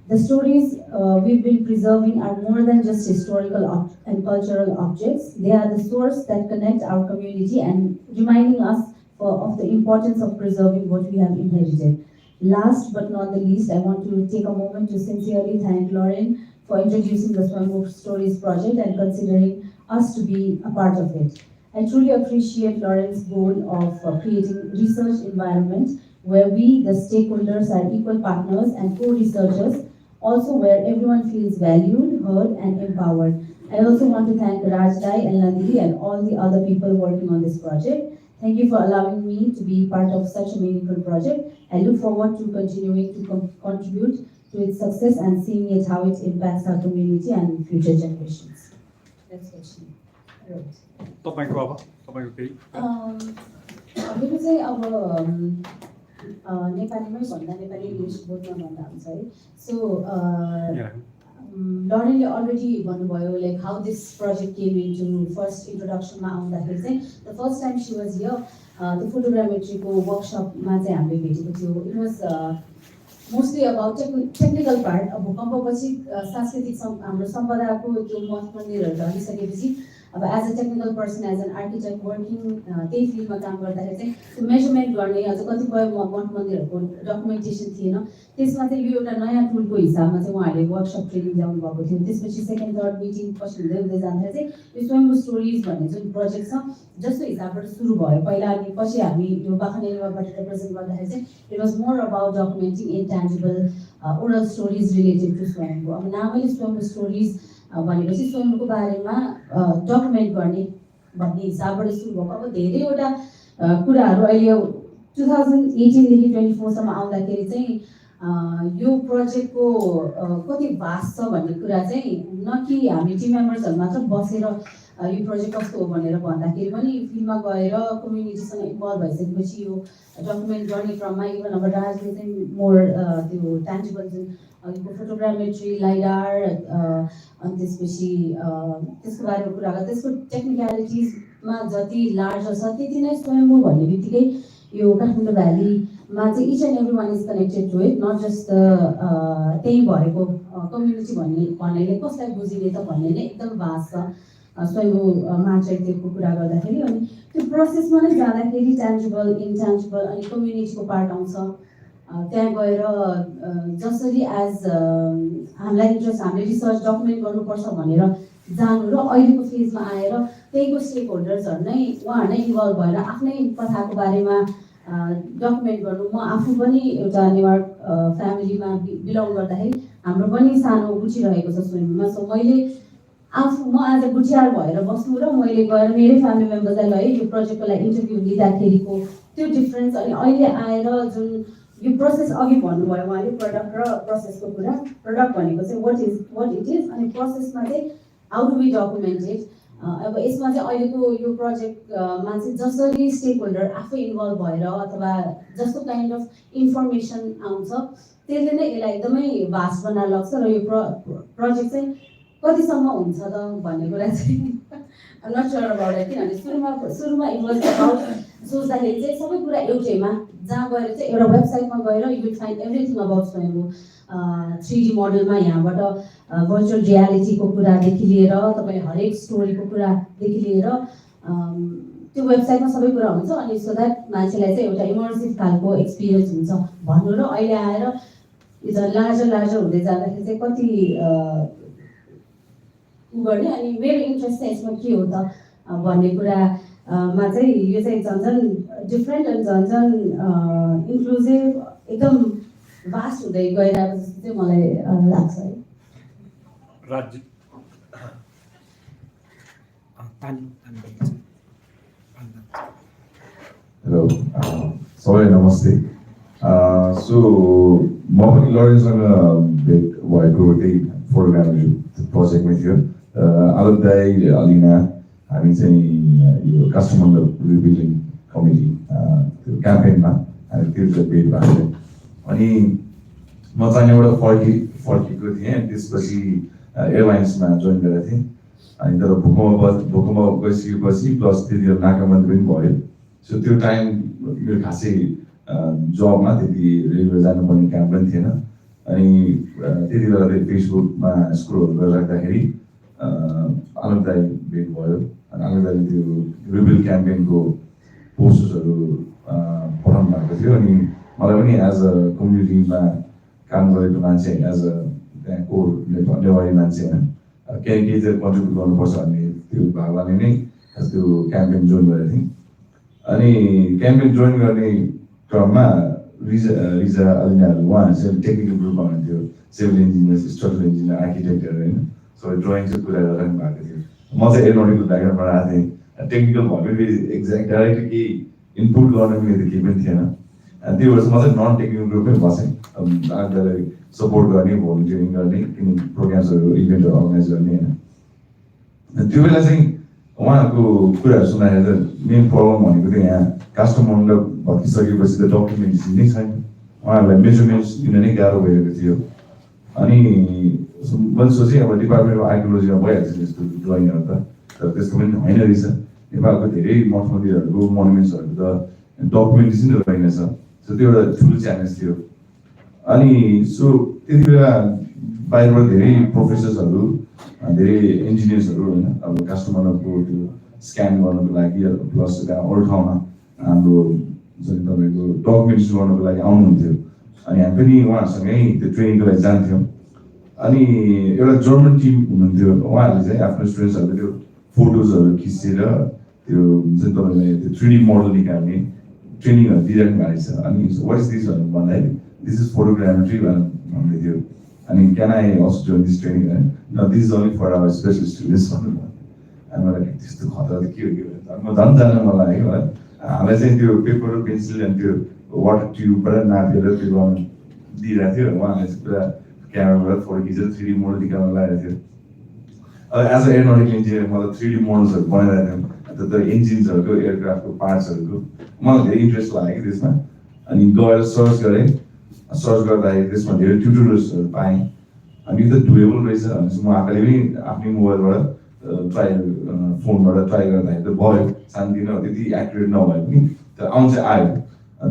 The stories we've been preserving are more than just historical and cultural objects. They are the source that connect our community and reminding us of the importance of preserving what we have inherited. Last but not the least, I want to take a moment to sincerely thank Lauren for introducing the Swayambhu Stories project and considering us to be a part of it. I truly appreciate Lauren's goal of creating research environment where we, the stakeholders, are equal partners and co-researchers, also where everyone feels valued, heard, and empowered. I also want to thank Rajdai and Nandini and all the other people working on this project. Thank you for allowing me to be part of such a meaningful project. I look forward to continuing to contribute to its success and seeing it how it impacts our community and future generations. That's what she wrote. तपाईँको अब तपाईँको केही मेरो चाहिँ अब नेपालीमै भन्दा Nepali English बोल्न भन्दा हुन्छ है सो लरेनले अलरेडी भन्नुभयो like how this project came into first इन्ट्रोडक्सनमा आउँदाखेरि चाहिँ the first time she was here the फोटोग्रामेट्रीको वर्कसपमा चाहिँ हामीले भेटेको थियो it was mostly about technical part अब भूकम्पपछि सांस्कृतिक हाम्रो सम्पदाको त्यो मठ मन्दिरहरू ढलिसकेपछि अब as a technical person as an architect working त्यही फिल्डमा काम गर्दाखेरि चाहिँ त्यो मेजरमेन्ट गर्ने अझ कतिपय मठ मन्दिरहरूको डकुमेन्टेसन थिएन। त्यसमा चाहिँ यो एउटा नयाँ टुलको हिसाबमा चाहिँ उहाँहरूले वर्कसप ट्रेनिङ ल्याउनु भएको थियो। त्यसपछि सेकेन्ड थर्ड मिटिङ पछि हुँदै हुँदै जाँदाखेरि चाहिँ यो स्वयम्भू स्टोरिज भन्ने जुन प्रोजेक्ट छ जस्तो हिसाबबाट सुरु भयो पहिला, अनि पछि हामी यो बाखनेवाबाट रिप्रेजेन्ट गर्दाखेरि चाहिँ it was more about documenting intangible oral stories related to Swayambhu. अब नामै स्वयम्भू स्टोरिज भनेपछि स्वयम्भूको बारेमा डकुमेन्ट गर्ने भन्ने हिसाबबाट सुरु भएको। अब धेरैवटा कुराहरू अहिले 2018देखि 24सम्म आउँदाखेरि चाहिँ यो प्रोजेक्टको कति भास्ट छ भन्ने कुरा चाहिँ न कि हामी टिम मेम्बर्सहरू मात्र बसेर यो प्रोजेक्ट कस्तो हो भनेर भन्दाखेरि पनि फिल्डमा गएर कम्युनिटीसँग इन्भल्भ भइसकेपछि यो डकुमेन्ट गर्ने क्रममा इभन अब राजले चाहिँ मोर त्यो ट्यान्जिबल जुन यो फोटोग्रामेट्री लाइडार अनि त्यसपछि त्यसको बारेमा कुरा गर्दा त्यसको टेक्निकलिटिजमा जति लार्जर छ त्यति नै स्वयम्भू भन्ने बित्तिकै यो काठमाडौँ भ्यालीमा चाहिँ each and every one is connected to it, not just त्यही भएको कम्युनिटी भन्नेले कसलाई बुझिने त भन्ने नै एकदम भास्ट छ स्वयम्भू महाचैत्यको कुरा गर्दाखेरि। अनि त्यो प्रोसेसमा नै जाँदाखेरि ट्यान्जिबल इन्ट्यान्जिबल अनि कम्युनिटीको पार्ट आउँछ। त्यहाँ गएर जसरी एज हामीलाई इन्ट्रेस्ट हामीले रिसर्च डकुमेन्ट गर्नुपर्छ भनेर जानु र अहिलेको फेजमा आएर त्यहीको स्टेक होल्डर्सहरू नै उहाँहरू नै इन्भल्भ भएर आफ्नै कथाको बारेमा डकुमेन्ट गर्नु। म आफू पनि एउटा नेवार फ्यामिलीमा बिलङ गर्दाखेरि हाम्रो पनि सानो गुठी रहेको छ स्वयम्भूमा। सो मैले आफू म आज गुठियार भएर बस्नु र मैले गएर मेरै फ्यामिली मेम्बर्सलाई है यो प्रोजेक्टको लागि इन्टरभ्यू लिँदाखेरिको त्यो डिफ्रेन्स, अनि अहिले आएर जुन यो प्रोसेस अघि भन्नुभयो उहाँले प्रडक्ट र प्रोसेसको कुरा। प्रडक्ट भनेको चाहिँ वाट इट इज, अनि प्रोसेसमा चाहिँ how do we document it. अब यसमा चाहिँ अहिलेको यो प्रोजेक्टमा चाहिँ जसरी स्टेक होल्डर आफै इन्भल्भ भएर अथवा जस्तो काइन्ड अफ इन्फर्मेसन आउँछ त्यसले नै यसलाई एकदमै भास्ट बनाएर लग्छ र यो प्रोजेक्ट चाहिँ कतिसम्म हुन्छ त भन्ने कुरा चाहिँ नट स्योर अबाउट इट। किनभने सुरुमा इट वाज अबाउट सोच्दाखेरि चाहिँ सबै कुरा एउटैमा जहाँ गएर चाहिँ एउटा वेबसाइटमा गएर you will find everything about Swayambhu 3D मोडलमा यहाँबाट भर्चुअल रियालिटीको कुरादेखि लिएर तपाईँले हरेक स्टोरीको कुरादेखि लिएर त्यो वेबसाइटमा सबै कुरा हुन्छ। अनि सो द्याट मान्छेलाई चाहिँ एउटा इमर्सिभ खालको एक्सपिरियन्स हुन्छ भन्नु र अहिले आएर यो लार्जर हुँदै जाँदाखेरि चाहिँ कति गर्ने। अनि मेरो इन्ट्रेस्ट चाहिँ यसमा के हो त भन्ने कुरामा चाहिँ यो चाहिँ झन् डिफ्रेन्ट अनि झन् इन्क्लुजिभ एकदम भास्ट हुँदै गइरहेको जस्तो चाहिँ मलाई लाग्छ है। राज्य हेलो सबैलाई नमस्ते। सो म पनि लरेन्ससँग भेट भएको त्यही फोटोग्राफी प्रोजेक्टमै थियो। आलोक दाई अलिना हामी चाहिँ यो काठमाडौँ रिबिल्डिङ कमिटी त्यो क्याम्पेनमा हामी त्यो भेट भएको थियो। अनि म चाहिँ यहाँबाट फर्केको थिएँ, त्यसपछि एयरलाइन्समा जोइन गरेको थिएँ। अनि तर भूकम्प गइसकेपछि प्लस त्यति नाकाबन्दी पनि भयो। सो त्यो टाइम मेरो खासै जबमा त्यति रेलवे जानुपर्ने काम पनि थिएन। अनि त्यति बेला चाहिँ फेसबुकमा स्क्रोल गरिराख्दाखेरि आलोक दाई भेट भयो। अनि आलोक दाईले त्यो रिबिल क्याम्पेनको पोस्टर्सहरू पठाउनु भएको थियो। अनि मलाई पनि एज अ कम्युनिटीमा काम गरेको मान्छे, एज अ त्यहाँको नेवारी मान्छे होइन, केही चाहिँ कन्ट्रिब्युट गर्नुपर्छ भन्ने त्यो भावनाले नै त्यो क्याम्पेन जोइन गरेको थिएँ। अनि क्याम्पेन जोइन गर्ने क्रममा रिजा अलिनाहरू उहाँहरू चाहिँ टेक्निकल ग्रुपमा हुनुहुन्थ्यो, सिभिल इन्जिनियर, स्ट्रक्चरल इन्जिनियर, आर्किटेक्टहरू होइन, सबै ड्रइङ चाहिँ कुरा गरिरहनु भएको थियो। म चाहिँ एरोनोटिकल ब्याकग्राउन्डबाट आएको थिएँ, टेक्निकल भन्ने एक्ज्याक्ट डाइरेक्ट केही इनपुट गर्न पनि केही पनि थिएन। त्यही भएर म चाहिँ नन टेक्निकल ग्रुपमै बसेँ, आफूलाई सपोर्ट गर्ने, भोलिन्टियरिङ गर्ने, किन प्रोग्राम्सहरू इभेन्टहरू अर्गनाइज गर्ने होइन। त्यो बेला चाहिँ उहाँहरूको कुराहरू सुन्दाखेरि त मेन प्रब्लम भनेको चाहिँ यहाँ काठमाडौँ भत्किसकेपछि त डकुमेन्टेसन नै छैन, उहाँहरूलाई मेजरमेन्ट्स दिन नै गाह्रो भइरहेको थियो। अनि मैले सोचेँ अब डिपार्टमेन्ट अफ आर्कियोलोजीमा भइहाल्छ त्यस्तो ड्रइङहरू त, तर त्यस्तो पनि होइन रहेछ। नेपालको धेरै मठ मन्दिरहरूको मोनुमेन्ट्सहरू त डकुमेन्टेसन रहेनछ। सो त्यो एउटा ठुलो च्यालेन्ज थियो। अनि सो त्यति बेला बाहिरबाट धेरै प्रोफेसर्सहरू धेरै इन्जिनियर्सहरू होइन अब कस्टमरको त्यो स्क्यान गर्नको लागि प्लस त्यहाँ अरू ठाउँमा हाम्रो जुन तपाईँको डकुमेन्टेसन गर्नको लागि आउनुहुन्थ्यो अनि हामी पनि उहाँहरूसँगै त्यो ट्रेनिङको लागि जान्थ्यौँ अनि एउटा जर्मन टिम हुनुहुन्थ्यो उहाँहरूले चाहिँ आफ्नो स्टुडेन्ट्सहरूले त्यो फोटोजहरू खिचेर त्यो जुन तपाईँलाई त्यो 3D मोडल निकाल्ने ट्रेनिङहरू दिइराख्नु भएको छ अनि वाट इज दिस भनेर भन्दाखेरि दिस इज फोटोग्रामेट्री भनेर भन्दै थियो अनि can I also join this training होइन न this is only for our special students भन्नु भयो अनि मलाई त्यस्तो खतरा त के हो के हो म झन् जान मन लाग्यो है हामीलाई चाहिँ त्यो पेपर पेन्सिल अनि त्यो वाटर ट्युबबाट नापेर त्यो गर्नु दिइरहेको थियो उहाँहरूले चाहिँ पुरा क्यामेराबाट फोटो खिचेर 3D मोडल निकाल्न लगाएको थियो एज अ एरोनोटिकल इन्जिनियर मलाई 3D मोडल्सहरू बनाइरहेको थियो त्यो इन्जिन्सहरूको एयरक्राफ्टको पार्ट्सहरूको मलाई धेरै इन्ट्रेस्ट लाग्यो कि त्यसमा अनि गएर सर्च गरेँ सर्च गर्दाखेरि त्यसमा धेरै ट्युटोरियल्सहरू पाएँ अनि यो त डुएबल रहेछ भनेपछि म आफैले पनि आफ्नै मोबाइलबाट ट्राई फोनबाट ट्राई गर्दाखेरि त भयो सानोतिनो त्यति एक्युरेट नभए पनि त्यो आउँछ आयो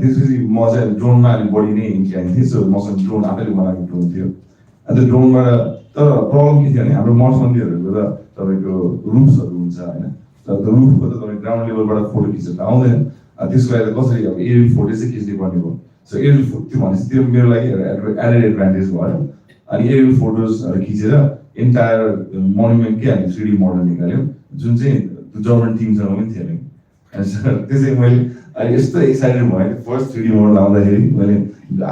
त्यसपछि म चाहिँ ड्रोनमा अलिक बढी नै इन्क्लाइन थिएँ सो मसँग ड्रोन आफैले बनाएको ड्रोन थियो अन्त ड्रोनबाट तर प्रब्लम के थियो भने हाम्रो मठ मन्दिरहरूको त तपाईँको रुफ्सहरू हुन्छ होइन तर त्यो रुफको त तपाईँ ग्राउन्ड लेभलबाट फोटो खिच्न त आउँदैन त्यसको लागि कसरी अब एरियल फोटो चाहिँ खिच्नै पर्ने भयो सो एरियल त्यो भनेपछि त्यो मेरो लागि एडेड एडभान्टेज भयो अनि एरियल फोटोजहरू खिचेर इन्टायर मोनुमेन्टकै हामी 3D मोडल निकाल्यौँ जुन चाहिँ जर्मन टिमसँग पनि थिएन त्यो चाहिँ मैले अहिले यस्तो एक्साइटेड भएँ फर्स्ट 3D मोडल आउँदाखेरि मैले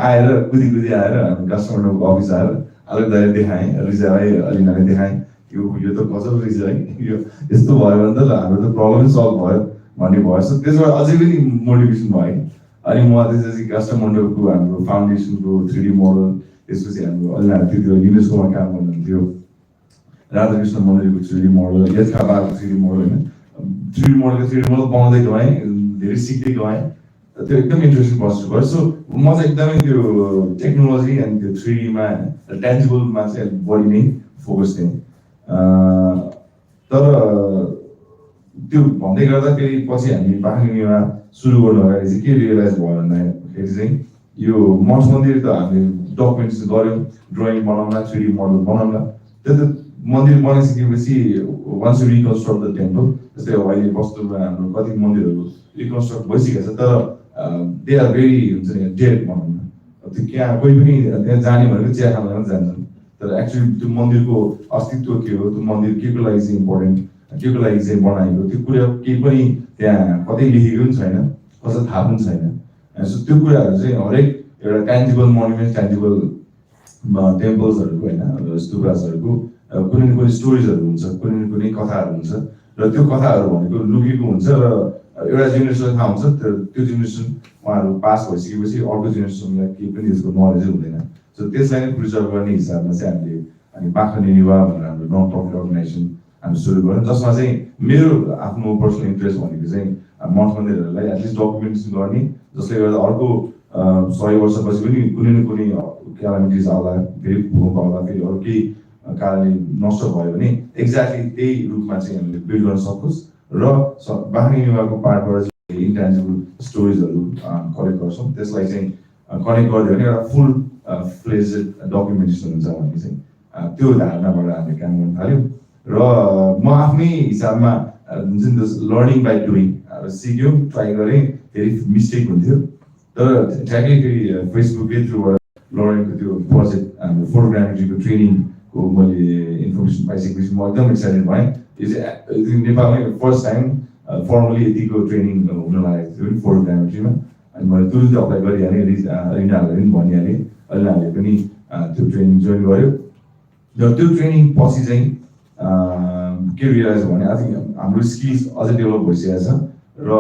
आएर कुदी कुदी आएर हामी कस्टमरको अफिस आएर अलग दाइले देखाएँ रिजा भाइ अलिनाले देखाएँ यो त गजब रहेछ है यो यस्तो भयो भने त हाम्रो त प्रब्लमै सल्भ भयो भन्ने भयो सो त्यसबाट अझै पनि मोटिभेसन भयो अनि म त्यसपछि काठमाडौँको हाम्रो फाउन्डेसनको 3D मोडल त्यसपछि हाम्रो अलिना त्यो युनेस्कोमा काम गर्नुहुन्थ्यो राधाकृष्ण मन्दिरको 3D मोडल यथाबाको 3D मोडल होइन 3D मोडल बनाउँदै गएँ धेरै सिक्दै गएँ त्यो एकदम इन्ट्रेस्टिङ प्रोसेस भयो सो म चाहिँ एकदमै त्यो टेक्नोलोजी अनि त्यो 3Dमा ट्यान्जिबलमा चाहिँ बढी नै फोकस थिएँ तर त्यो भन्दै गर्दा फेरि पछि हामी बाख्रिङमा सुरु गर्नु अगाडि चाहिँ के रियलाइज भयो भन्दाखेरि चाहिँ यो मठ मन्दिर त हामीले डकुमेन्ट्स गऱ्यौँ ड्रइङ बनाउला 3D मोडल बनाउला त्यो त मन्दिर बनाइसकेपछि once you reconstruct the temple जस्तै अब अहिले वस्तुमा हाम्रो कति मन्दिरहरू रिकन्स्ट्रक्ट भइसकेको छ तर दे आर भेरी हुन्छ नि डेड भनौँ न त्यो क्या कोही पनि त्यहाँ जाने भनेको चिया खान जान्छन् तर एक्चुअली त्यो मन्दिरको अस्तित्व के हो त्यो मन्दिर केको लागि चाहिँ इम्पोर्टेन्ट केको लागि चाहिँ बनाएको त्यो कुरा केही पनि त्यहाँ कतै लेखेको पनि छैन कसै थाहा पनि छैन सो त्यो कुराहरू चाहिँ हरेक एउटा ट्यान्जिबल मोनुमेन्ट ट्यान्जिबल टेम्पल्सहरूको होइन स्तुपासहरूको कुनै न कुनै स्टोरिजहरू हुन्छ कुनै न कुनै कथाहरू हुन्छ र त्यो कथाहरू भनेको लुकेको हुन्छ र एउटा जेनेरेसनलाई थाहा हुन्छ त्यो जेनेरेसन उहाँहरू पास भइसकेपछि अर्को जेनेरेसनलाई केही पनि यसको नलेजै हुँदैन सो त्यसलाई नै प्रिजर्भ गर्ने हिसाबमा चाहिँ हामी बाख्रा निवा भनेर हाम्रो नन प्रफिट अर्गनाइजेसन हामी सुरु गऱ्यौँ जसमा चाहिँ मेरो आफ्नो पर्सनल इन्ट्रेस्ट भनेको चाहिँ मठ मन्दिरहरूलाई एटलिस्ट डकुमेन्टेसन गर्ने जसले गर्दा अर्को 100 वर्षपछि पनि कुनै न कुनै क्यालामिटिज आउँला फेरि भूकम्प आउँला फेरि अरू केही कारणले नष्ट भयो भने एक्ज्याक्टली त्यही रूपमा चाहिँ हामीले बिल्ड गर्न सकोस् र बाख्रा निवाको पार्टबाट चाहिँ इन्टान्जिबल स्टोरिजहरू कलेक्ट गर्छौँ त्यसलाई चाहिँ कनेक्ट गरिदियो भने एउटा फुल फ्लेज डकुमेन्टेसन हुन्छ भन्ने चाहिँ त्यो धारणाबाट हामीले काम गर्न थाल्यौँ र म आफ्नै हिसाबमा हुन्छ नि लर्निङ बाई डुइङ सिक्यौँ ट्राई गरेँ फेरि मिस्टेक हुन्थ्यो तर ठ्याक्कै फेरि फेसबुकै थ्रुबाट लर्निङको त्यो प्रोजेक्ट हाम्रो फोटोग्रामेट्रीको ट्रेनिङको मैले इन्फर्मेसन पाइसकेपछि म एकदम एक्साइटेड भएँ यो चाहिँ नेपालमै फर्स्ट टाइम फर्मली यतिको ट्रेनिङ हुन लागेको थियो फोटोग्रामेट्रीमा अनि मैले तुरुन्तै अप्लाई गरिहालेँ अलिनाहरूले पनि भनिहालेँ अलिनाहरूले पनि त्यो ट्रेनिङ जोइन गर्यो र त्यो ट्रेनिङ पछि चाहिँ के रियलाइज भने आई थिङ्क हाम्रो स्किल्स अझै डेभलप भइसकेको छ र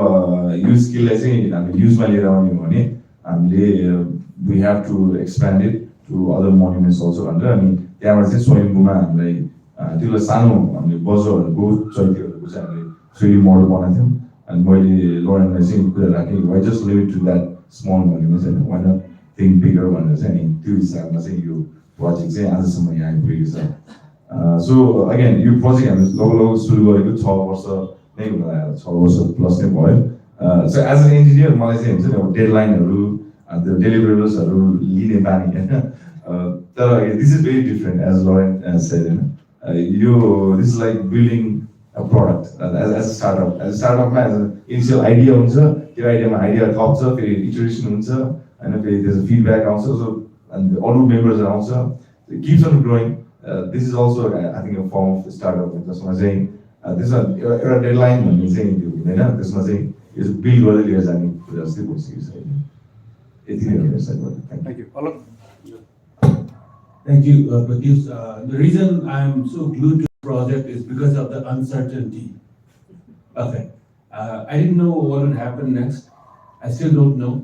यो स्किललाई चाहिँ हामीले युजमा लिएर आउने हो भने हामीले we have to expand it to other monuments also भनेर अनि त्यहाँबाट चाहिँ स्वयम्भूमा हामीलाई त्यसलाई सानो हामीले वज्रहरूको चैत्यहरूको चाहिँ हामीले 3D मोडल बनाएको थियौँ अनि मैले लरेनलाई चाहिँ कुरा राखेँ why just limit to that small monuments होइन वाइ नट थिङ्क बिगर भनेर चाहिँ अनि त्यो हिसाबमा चाहिँ यो प्रोजेक्ट चाहिँ आजसम्म यहाँ आइपुगेको छ सो अगेन यो प्रोजेक्ट हामीले लगभग सुरु गरेको 6 वर्ष नै हुन लाग्यो 6 वर्ष प्लस नै भयो सो एज एन इन्जिनियर मलाई चाहिँ हुन्छ नि अब डेडलाइनहरू त्यो डेलिभरेबल्सहरू लिने बानी होइन तर this is very different as Lauren said होइन This is like building a product as a startup. As a startup, as an initial idea, त्यो आइडियामा आइडिया थप्छ, फेरि इटरेसन हुन्छ, होइन, फेरि त्यसको फिडब्याक आउँछ, सो and all members are also, it keeps on growing. This is also, I think, a form of startup. That's what I'm saying. This is a deadline when you say this is saying is build all the years and just the process. Thank you. Alok. Thank you, Pratyush. The reason I'm so glued to the project is because of the uncertainty. Okay. I didn't know what would happen next. I still don't know.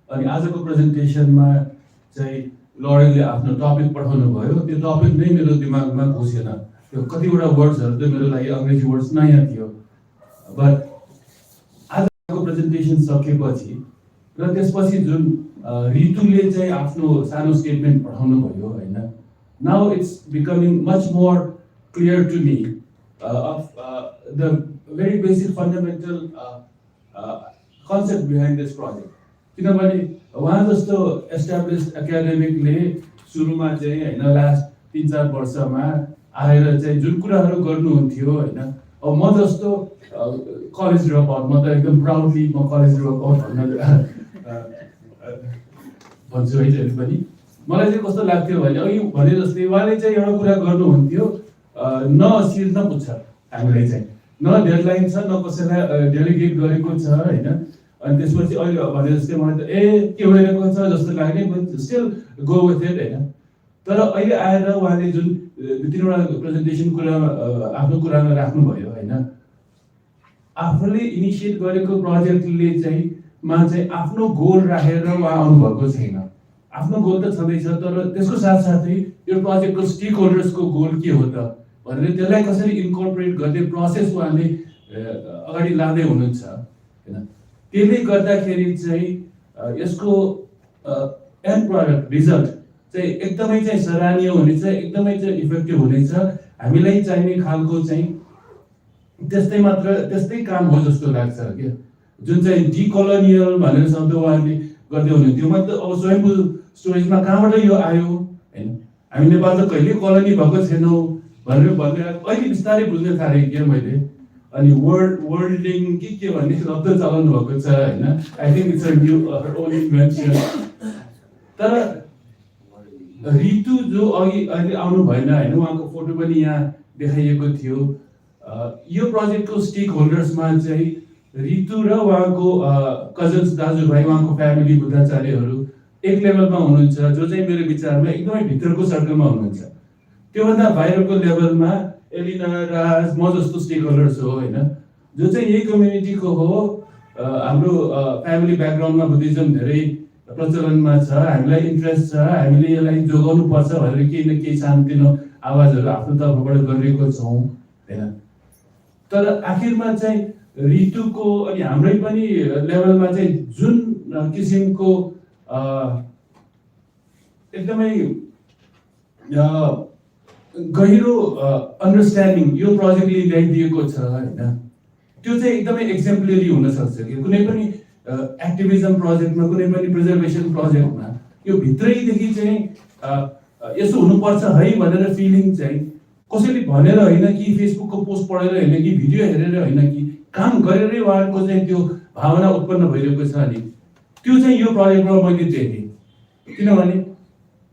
अनि आजको प्रेजेन्टेसनमा चाहिँ लरेनले आफ्नो topic पठाउनु भयो, त्यो topic नै मेरो दिमागमा घुसेन। त्यो कतिवटा वर्ड्सहरू चाहिँ मेरो लागि अङ्ग्रेजी वर्ड्स नयाँ थियो, बट आजको प्रेजेन्टेसन सकेपछि र त्यसपछि जुन रितुले चाहिँ आफ्नो सानो स्टेटमेन्ट पठाउनु भयो हैन, now it's becoming much more clear to me of the very basic fundamental concept behind this project. किनभने उहाँ जस्तो एस्टाब्लिस्ड एकाडेमिकले सुरुमा चाहिँ हैन लास्ट 3-4 वर्षमा आएर चाहिँ जुन कुराहरू गर्नुहुन्थ्यो हैन, अब म जस्तो कलेज ड्रप आउट, म त एकदम प्राउडली म कलेज ड्रप आउट भन्छु है जहिले पनि। मलाई चाहिँ कस्तो लाग्थ्यो भने अघि भने जस्तै उहाँले चाहिँ एउटा कुरा गर्नुहुन्थ्यो, न सिर न पुच्छ हामीलाई चाहिँ, न डेडलाइन छ, न कसैलाई डेलिगेट गरेको छ हैन। अनि त्यसपछि अहिले भने जस्तै मलाई त के भइरहेको छ जस्तो लाग्ने, but still go with it हैन। तर अहिले आएर उहाँले जुन 2-3वटा प्रेजेन्टेसन कुरा आफ्नो कुरामा राख्नुभयो हैन, आफूले इनिसिएट गरेको प्रोजेक्टले चाहिँ आफ्नो गोल राखेर उहाँ आउनुभएको छैन। आफ्नो गोल त छँदैछ, तर त्यसको साथसाथै यो प्रोजेक्टको स्टेक होल्डर्सको गोल के हो त भनेर त्यसलाई कसरी इन्कर्पोरेट गर्ने प्रोसेस उहाँले अगाडि लाँदै हुनुहुन्छ हैन। त्यसले गर्दाखेरि चाहिँ यसको एन्ड प्रोडक्ट रिजल्ट चाहिँ एकदमै चाहिँ सराहनीय हुनेछ, एकदमै चाहिँ इफेक्टिभ हुनेछ। हामीलाई चाहिने खालको चाहिँ त्यस्तै काम हो जस्तो लाग्छ के, जुन चाहिँ डिकोलोनियल भनेर शब्द उहाँले गर्दै हुनुहुन्थ्यो। मतलब अब स्वयम्भू स्टोरेजमा कहाँबाट यो आयो हैन, हामी नेपाल त कहिले कोलोनी भएको छैनौँ भनेर अहिले बिस्तारै बुझ्न थालेँ के मैले। अनि वर्ल्डिङ के भन्ने शब्द चलाउनु भएको छ हैन, I think it's a new own invention. तर रितु जो अघि अहिले आउनु भएन हैन, उहाँको फोटो पनि यहाँ देखाइएको थियो। यो प्रोजेक्टको स्टेक होल्डर्समा चाहिँ रितु र उहाँको कजन्स दाजुभाइ, उहाँको फ्यामिली बुद्धाचार्यहरू एक लेभलमा हुनुहुन्छ, जो चाहिँ मेरो विचारमा एकदमै भित्रको सर्कलमा हुनुहुन्छ। त्योभन्दा बाहिरको लेभलमा एलिना, राज, म जस्तो स्टेक होल्डर्स हो हैन, जो चाहिँ यही कम्युनिटीको हो। हाम्रो फ्यामिली ब्याकग्राउन्डमा बुद्धिज्म धेरै प्रचलनमा छ, हामीलाई इन्ट्रेस्ट छ, हामीले यसलाई जोगाउनु पर्छ भनेर केही न केही सानोतिनो आवाजहरू आफ्नो तर्फबाट गरिरहेको छौँ हैन। तर आखिरमा चाहिँ रितुको अनि हाम्रै पनि लेभलमा चाहिँ जुन किसिमको एकदमै गहिरो अन्डरस्ट्यान्डिङ यो प्रोजेक्टले ल्याइदिएको छ हैन, त्यो चाहिँ एकदमै एक्जेम्पलरी हुन सक्छ कि कुनै पनि एक्टिभिजम प्रोजेक्टमा, कुनै पनि प्रिजर्भेसन प्रोजेक्टमा यो भित्रैदेखि चाहिँ यसो हुनुपर्छ है भनेर फिलिङ चाहिँ कसैले भनेर होइन कि फेसबुकको पोस्ट पढेर होइन कि भिडियो हेरेर होइन कि काम गरेरै उहाँहरूको चाहिँ त्यो भावना उत्पन्न भइरहेको छ। अनि त्यो चाहिँ यो प्रोजेक्टमा मैले देखेँ, किनभने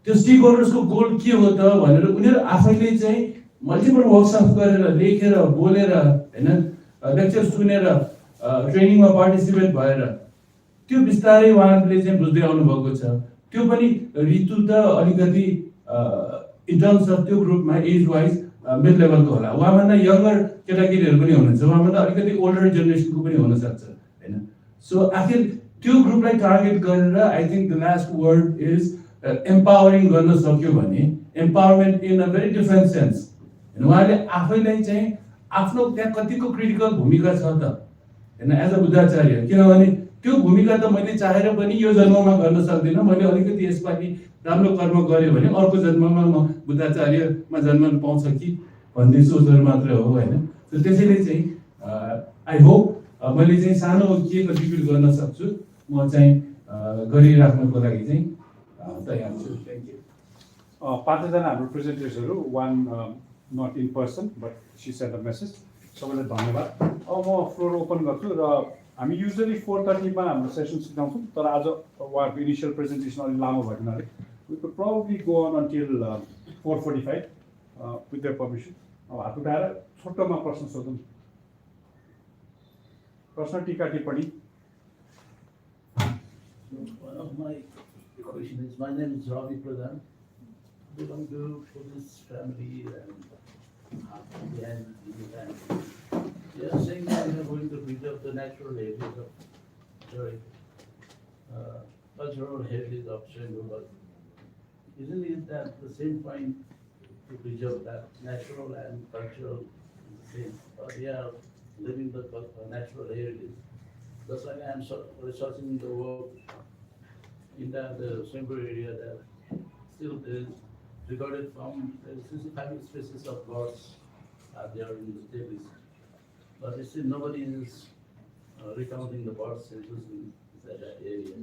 त्यो स्टेक होल्डर्सको गोल के हो त भनेर उनीहरू आफैले चाहिँ मल्टिपल वर्कसप गरेर, लेखेर, बोलेर हैन, लेक्चर सुनेर, ट्रेनिङमा पार्टिसिपेट भएर त्यो बिस्तारै उहाँहरूले चाहिँ बुझ्दै आउनुभएको छ। त्यो पनि रितु त अलिकति इन टर्म्स अफ त्यो ग्रुपमा एज वाइज मिड लेभलको होला, उहाँभन्दा यङ्गर केटाकेटीहरू पनि हुनुहुन्छ, उहाँभन्दा अलिकति ओल्डर जेनेरेसनको पनि हुनसक्छ हैन। सो आखिर त्यो ग्रुपलाई टार्गेट गरेर I think the last word is empowering गर्न सक्यो भने, एम्पावरमेन्ट इन अ भेरी डिफरेन्ट सेन्स। उहाँले आफैलाई चाहिँ आफ्नो त्यहाँ कतिको क्रिटिकल भूमिका छ त हैन एज अ बुद्धाचार्य, किनभने त्यो भूमिका त मैले चाहेर पनि यो जन्ममा गर्न सक्दिनँ। मैले अलिकति यसपालि राम्रो कर्म गरेँ भने अर्को जन्ममा म बुद्धाचार्यमा जन्म पाउँछ कि भन्ने सोचहरू मात्र हो हैन। त्यसैले चाहिँ आई होप मैले चाहिँ सानो के कन्ट्रिब्युट गर्न सक्छु, म चाहिँ गरिराख्नको लागि चाहिँ तयार छु। Thank you. 5 जना हाम्रो प्रेजेन्टर्सहरू, 1 not in person, but she sent a message. सबैलाई धन्यवाद। अब म फ्लोर ओपन गर्छु र हामी युजली 4:30 मा हाम्रो सेसन सिकाउँछौँ, तर आज उहाँहरूको इनिसियल प्रेजेन्टेसन अलि लामो भएको हुनाले we could probably go on until 4:45 with their permission. अब हात उठाएर छोटोमा प्रश्न सोधौँ। प्रश्न टीका टिप्पणी। One of my questions is, my name is Ravi Pradhan. I belong to Buddhist family and behind the family. They are saying that we are going to preserve the natural heritage of, cultural heritage of Swayambhu, but isn't it at the same point to preserve that natural and cultural is the same? But we are living the natural heritage. Just like I am researching the work in the Swayambhu area, that still there is recorded from 65 species of birds are there in the tables. But still nobody is recounting the bird census in that area.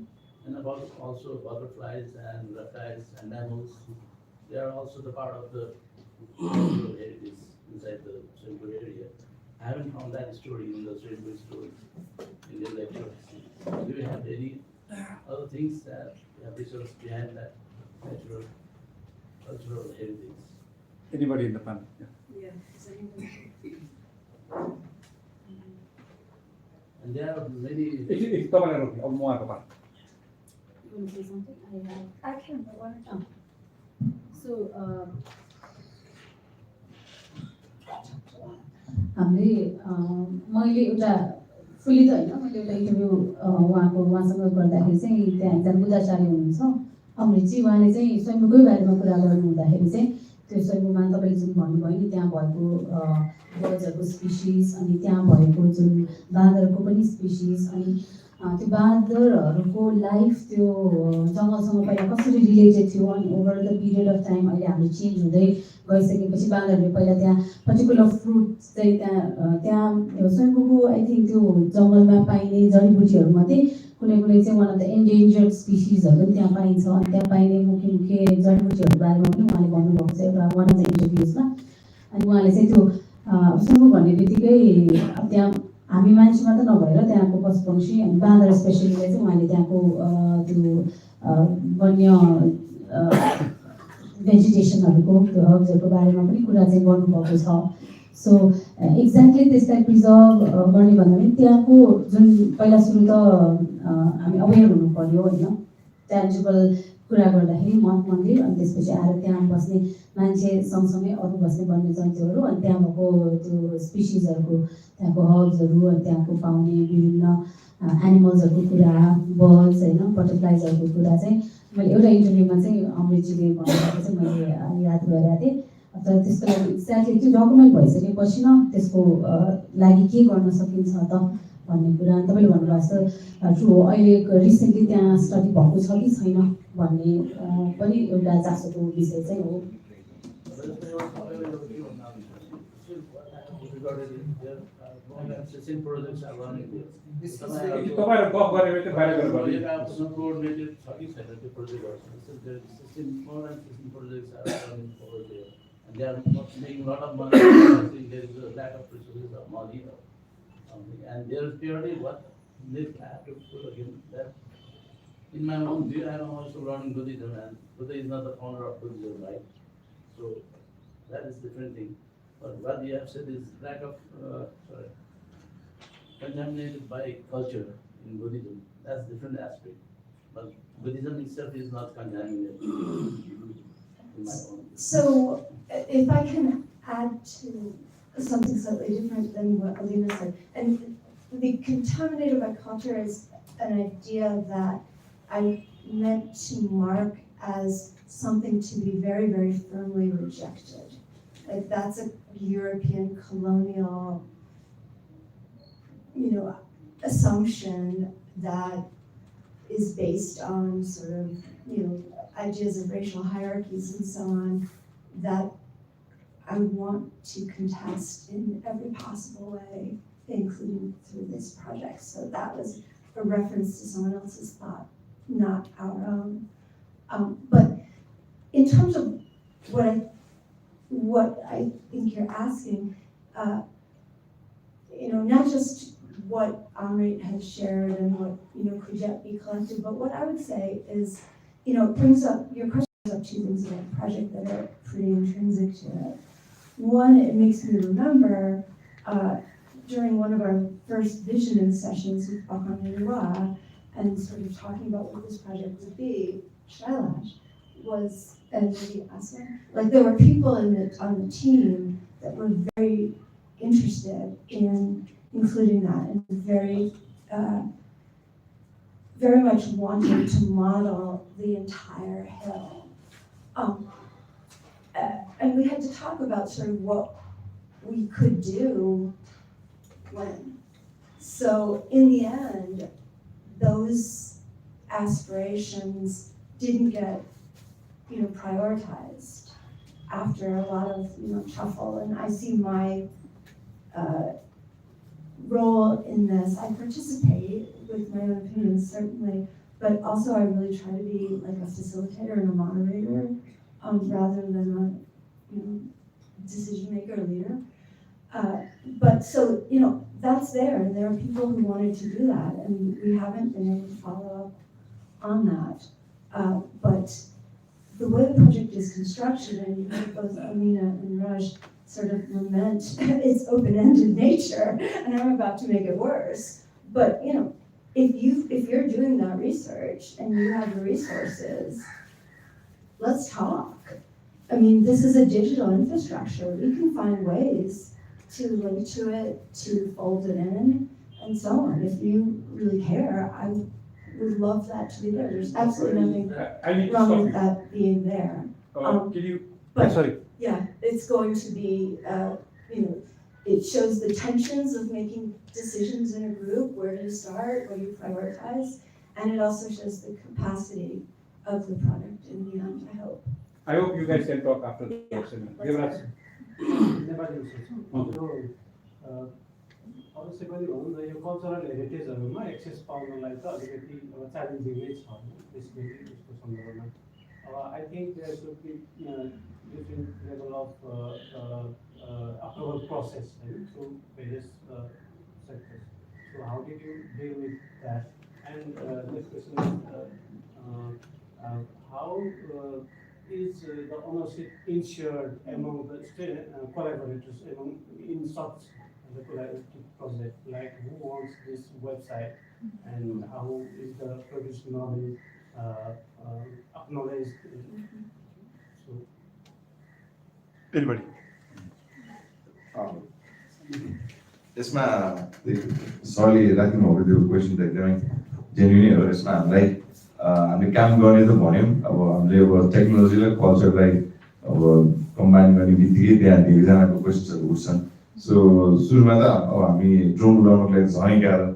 And about also butterflies and reptiles and mammals, they are also the part of the cultural heritage inside the Swayambhu area. I haven't found that story in the Swayambhu story in the lecture. Do you have any other things that you have researched behind that natural cultural heritage? Anybody in the panel? Yeah. Yeah, is anybody? And there are many. तपाईँलाई रोक्ने अब म उहाँको पालो। You want to say something? I can, but why don't you? So, हामीले मैले एउटा fully त होइन, मैले एउटा इन्टरभ्यू उहाँसँग गर्दाखेरि चाहिँ त्यहाँ एकजना बुद्धाचार्य हुनुहुन्छ अमृतजी, उहाँले चाहिँ स्वयम्भूकै बारेमा कुरा गर्नु हुँदाखेरि चाहिँ त्यो स्वयम्भूमा तपाईँले जुन भन्नुभयो नि त्यहाँ भएको बर्ड्सहरूको स्पिसिस अनि त्यहाँ भएको जुन बाँदरको पनि स्पिसिस अनि त्यो बाँदरहरूको लाइफ त्यो जङ्गलसँग पहिला कसरी रिलेटेड थियो अनि over the period of time अहिले हाम्रो चेन्ज हुँदै गइसकेपछि बाँदरहरूले पहिला त्यहाँ पर्टिकुलर फ्रुट चाहिँ त्यहाँ स्वयम्भूको आई थिङ्क त्यो जङ्गलमा पाइने जडीबुटीहरूमध्ये कुनै कुनै चाहिँ वान अफ द एन्डेन्जर्ड स्पिसिसहरू पनि त्यहाँ पाइन्छ अनि त्यहाँ पाइने मुख्य मुख्य जडीबुटीहरूको बारेमा पनि उहाँले भन्नुभएको छ एउटा वान अफ द इन्टरभ्युजमा। अनि उहाँले चाहिँ त्यो स्वयम्भू भन्ने बित्तिकै त्यहाँ हामी मान्छे मात्र नभएर त्यहाँको पशुपक्षी अनि बाँदर स्पेसलीलाई चाहिँ उहाँले त्यहाँको त्यो वन्य भेजिटेसनहरूको त्यो हर्ब्सहरूको बारेमा पनि कुरा चाहिँ गर्नुभएको छ। सो एक्ज्याक्टली त्यसलाई प्रिजर्भ गर्ने भन्दा पनि त्यहाँको जुन पहिला सुरु त हामी अवेर हुनु पर्यो होइन, ट्यान्जिबल कुरा गर्दाखेरि मठ मन्दिर अनि त्यसपछि आएर त्यहाँ बस्ने मान्छे सँगसँगै अरू बस्ने वन्यजन्तुहरू अनि त्यहाँ भएको त्यो स्पिसिसहरूको त्यहाँको हर्ब्सहरू अनि त्यहाँको पाउने विभिन्न एनिमल्सहरूको कुरा, बर्ड्स होइन, बटरफ्लाइजहरूको कुरा चाहिँ मैले एउटा इन्टरभ्यूमा चाहिँ अमृतजीले भन्नुभएको चाहिँ मैले याद गरेको थिएँ। तर त्यसको लागि एक्ज्याक्टली त्यो डकुमेन्ट भइसकेपछि न त्यसको लागि के गर्न सकिन्छ त भन्ने कुरा तपाईँले भन्नुभएको छ ट्रु हो। अहिले रिसेन्टली त्यहाँ स्टडी भएको छ कि छैन भन्ने पनि एउटा चासोको विषय चाहिँ हो। They are not making a lot of money. I think there is a lack of resources of money or something. And there is purely what they have to put again that in my own view, I am also learning Buddhism, and Buddha is not the founder of Buddhism, right? So that is different thing. But what you have said is lack of contaminated by culture in Buddhism. That's different aspect. But Buddhism itself is not contaminated. In my own. So, if I can add to something slightly different than what Alina said, and the contaminated by culture is an idea that I meant to mark as something to be very, very firmly rejected. Like that's a European colonial, assumption that is based on sort of, ideas of racial hierarchies and so on that I want to contest in every possible way, including through this project. So that was a reference to someone else's thought, not our own. But in terms of what I what I think you're asking, not just what Amrit has shared and what, Kujetbi collected, but what I would say is, it brings up, your question brings up two things about the project that are pretty intrinsic to it. One, it makes me remember, during one of our first visioning sessions with Bikram and and sort of talking about what this project would be, Shailash, was, and maybe Asma, like there were people on the team that were very interested in including that and very, very much wanting to model the entire hill. And we had to talk about sort of what we could do when. So in the end, those aspirations didn't get, prioritized after a lot of, shuffle. And I see my role in this. I participate with my own opinions, certainly, but also I really try to be like a facilitator and a moderator, rather than a decision maker or leader. But so, that's there, and there are people who wanted to do that, and we haven't been able to follow up on that. But the way the project is constructed, and you heard both Alina and Raj sort of lament its open-ended nature, and I'm about to make it worse. But if you're doing that research and you have the resources, let's talk. I mean, this is a digital infrastructure. We can find ways to link to it, to fold it in, and so on. If you really care, I would love that to be there. There's absolutely nothing wrong with that being there. Can you? But Sorry. yeah, it's going to be, it shows the tensions of making decisions in a group, where do you start, where do you prioritize, and it also shows the capacity of the product in the end, I hope. I hope you guys can talk after the Yeah. seminar. Nepali अवश्य पनि भनौँ न यो cultural हेरिटेजहरूमा access पाउनलाई त अलिकति challenging नै छ basically उसको सन्दर्भमा I think there should be different level of approval process होइन through various sectors so how did you deal with that and next question how is the ownership ensured among the collaborators in such the collaborative project? Like who owns this website and how is the produced knowledge acknowledged? So, Anybody? यसमा सरले राख्नुभएको त्यो question त एकदमै जेन्युनै हो। यसमा हामीलाई हामीले काम गर्ने त भन्यौँ, अब हामीले अब टेक्नोलोजी र कल्चरलाई अब कम्बाइन गर्ने बित्तिकै त्यहाँ धेरैजनाको क्वेसन्सहरू उठ्छन्। सो सुरुमा त अब हामी ड्रोन उडाउनको लागि झनै गाह्रो,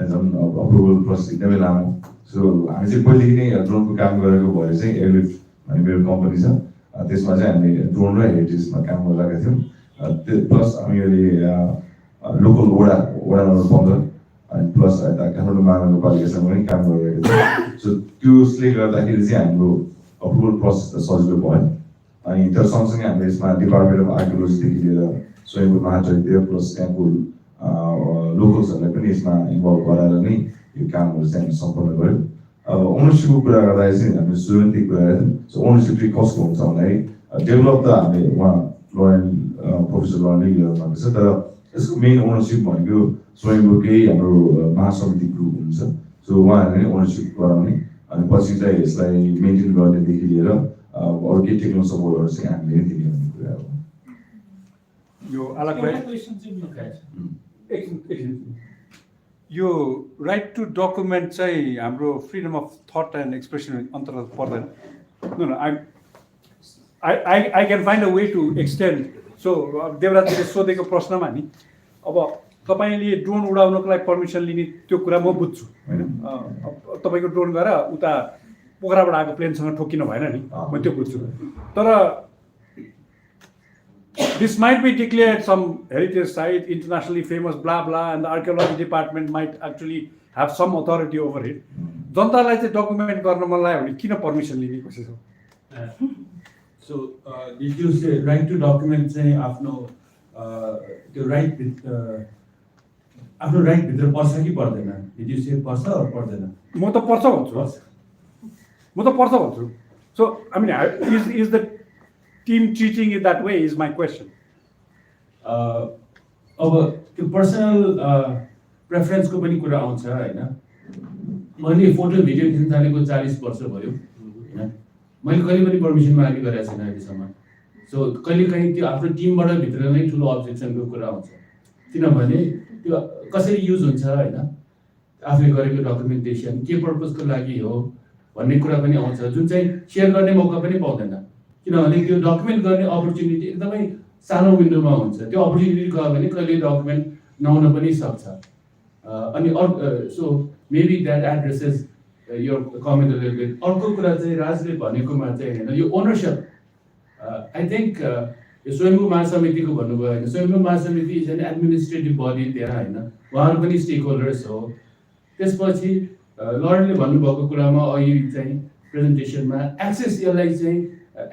झन् अप्रुभल प्रोसेस एकदमै लामो। सो हामी चाहिँ पहिलेदेखि नै ड्रोनको काम गरेको भएर चाहिँ एलिफ्ट भन्ने मेरो कम्पनी छ, त्यसमा चाहिँ हामीले ड्रोन र हेरिटेजमा काम गरिरहेका थियौँ। प्लस हामी अहिले लोकल वडा नम्बर 15 अनि प्लस यता काठमाडौँ महानगरपालिकासँग पनि काम गरिरहेको थियौँ। सो त्यसले गर्दाखेरि चाहिँ हाम्रो अप्रुभल प्रोसेस त सजिलो भयो। अनि तर सँगसँगै हामीले यसमा डिपार्टमेन्ट अफ आर्कियोलोजीदेखि लिएर स्वयम्भू महाचैत्य प्लस त्यहाँको लोकल्सहरूलाई पनि यसमा इन्भल्भ गराएर नै यो कामहरू चाहिँ हामी सम्पन्न गऱ्यौँ। अब ओनरसिपको कुरा गर्दाखेरि चाहिँ हामीले सुरुवाती कुरा गरेको थियौँ। सो ओनरसिप चाहिँ कस्तो हुन्छ भन्दाखेरि डेभलप त हामीले उहाँ प्रोफेसर लरेनले गर्नुभएको छ, तर यसको मेन ओनरसिप भनेको स्वयम्भूकै हाम्रो महासमिति ग्रुप हुन्छ। सो उहाँहरूले नै ओनरसिप गराउने अनि पछि चाहिँ यसलाई मेन्टेन गर्नेदेखि लिएर अरू केही टेक्निकल सपोर्टहरू चाहिँ हामीले नै दिने भन्ने कुरा हो। यो अलग यो राइट टु डकुमेन्ट चाहिँ हाम्रो freedom of thought and expression अन्तर्गत पर्दैन। I can find a way to extend. So देवराजले सोधेको प्रश्नमा नि अब तपाईँले ड्रोन उडाउनको लागि पर्मिसन लिने त्यो कुरा म बुझ्छु होइन। तपाईँको ड्रोन गएर उता पोखराबाट आएको प्लेनसँग ठोकिनु भएन नि, म त्यो बुझ्छु। तर this might be declared some heritage site, internationally famous, blah blah, and the archaeology department might actually have some authority over it. जनतालाई चाहिँ डकुमेन्ट गर्न मन लाग्यो भने किन पर्मिसन लिने कोसिस हो? So did you say right to document चाहिँ आफ्नो त्यो राइट आफ्नो राइट भित्र पर्छ कि पर्दैन? Did you say पर्छ or पर्दैन? म त पर्छ भन्छु. म त पर्छ भन्छु. So I mean, is the team treating it that way? Is my question. अब त्यो पर्सनल प्रेफरेन्सको पनि कुरा आउँछ हैन. मैले फोटो भिडियो खिच्न थालेको 40 वर्ष भयो हैन. मैले कहिले पनि पर्मिसन मागि गरेको छैन अहिलेसम्म. सो कहिले काहीँ त्यो आफ्नो टिमबाट भित्र नै ठुलो अब्जेक्सनको कुरा आउँछ. किनभने त्यो कसरी युज हुन्छ हैन. आफूले गरेको डकुमेन्टेसन के पर्पसको लागि हो भन्ने कुरा पनि आउँछ, जुन चाहिँ शेयर गर्ने मौका पनि पाउँदैन. किनभने त्यो डकुमेन्ट गर्ने अपर्च्युनिटी एकदमै सानो विन्डोमा हुन्छ. त्यो अपर्च्युनिटी गयो भने कहिले डकुमेन्ट नहुन पनि सक्छ. अनि so maybe that addresses your comment a little bit. अर्को कुरा चाहिँ राजले भनेकोमा चाहिँ हैन यो ओनरशिप. I think स्वयम्भू महासमितिको भन्नुभयो हैन. स्वयम्भू महासमिति इज एन एडमिनिस्ट्रेटिभ बडी त्यहाँ हैन. उहाँहरु पनि स्टेक होल्डर्स हो. त्यसपछि लर्डले भन्नुभएको कुरामा अहिले चाहिँ प्रेजेन्टेसनमा एक्सेस यसलाई चाहिँ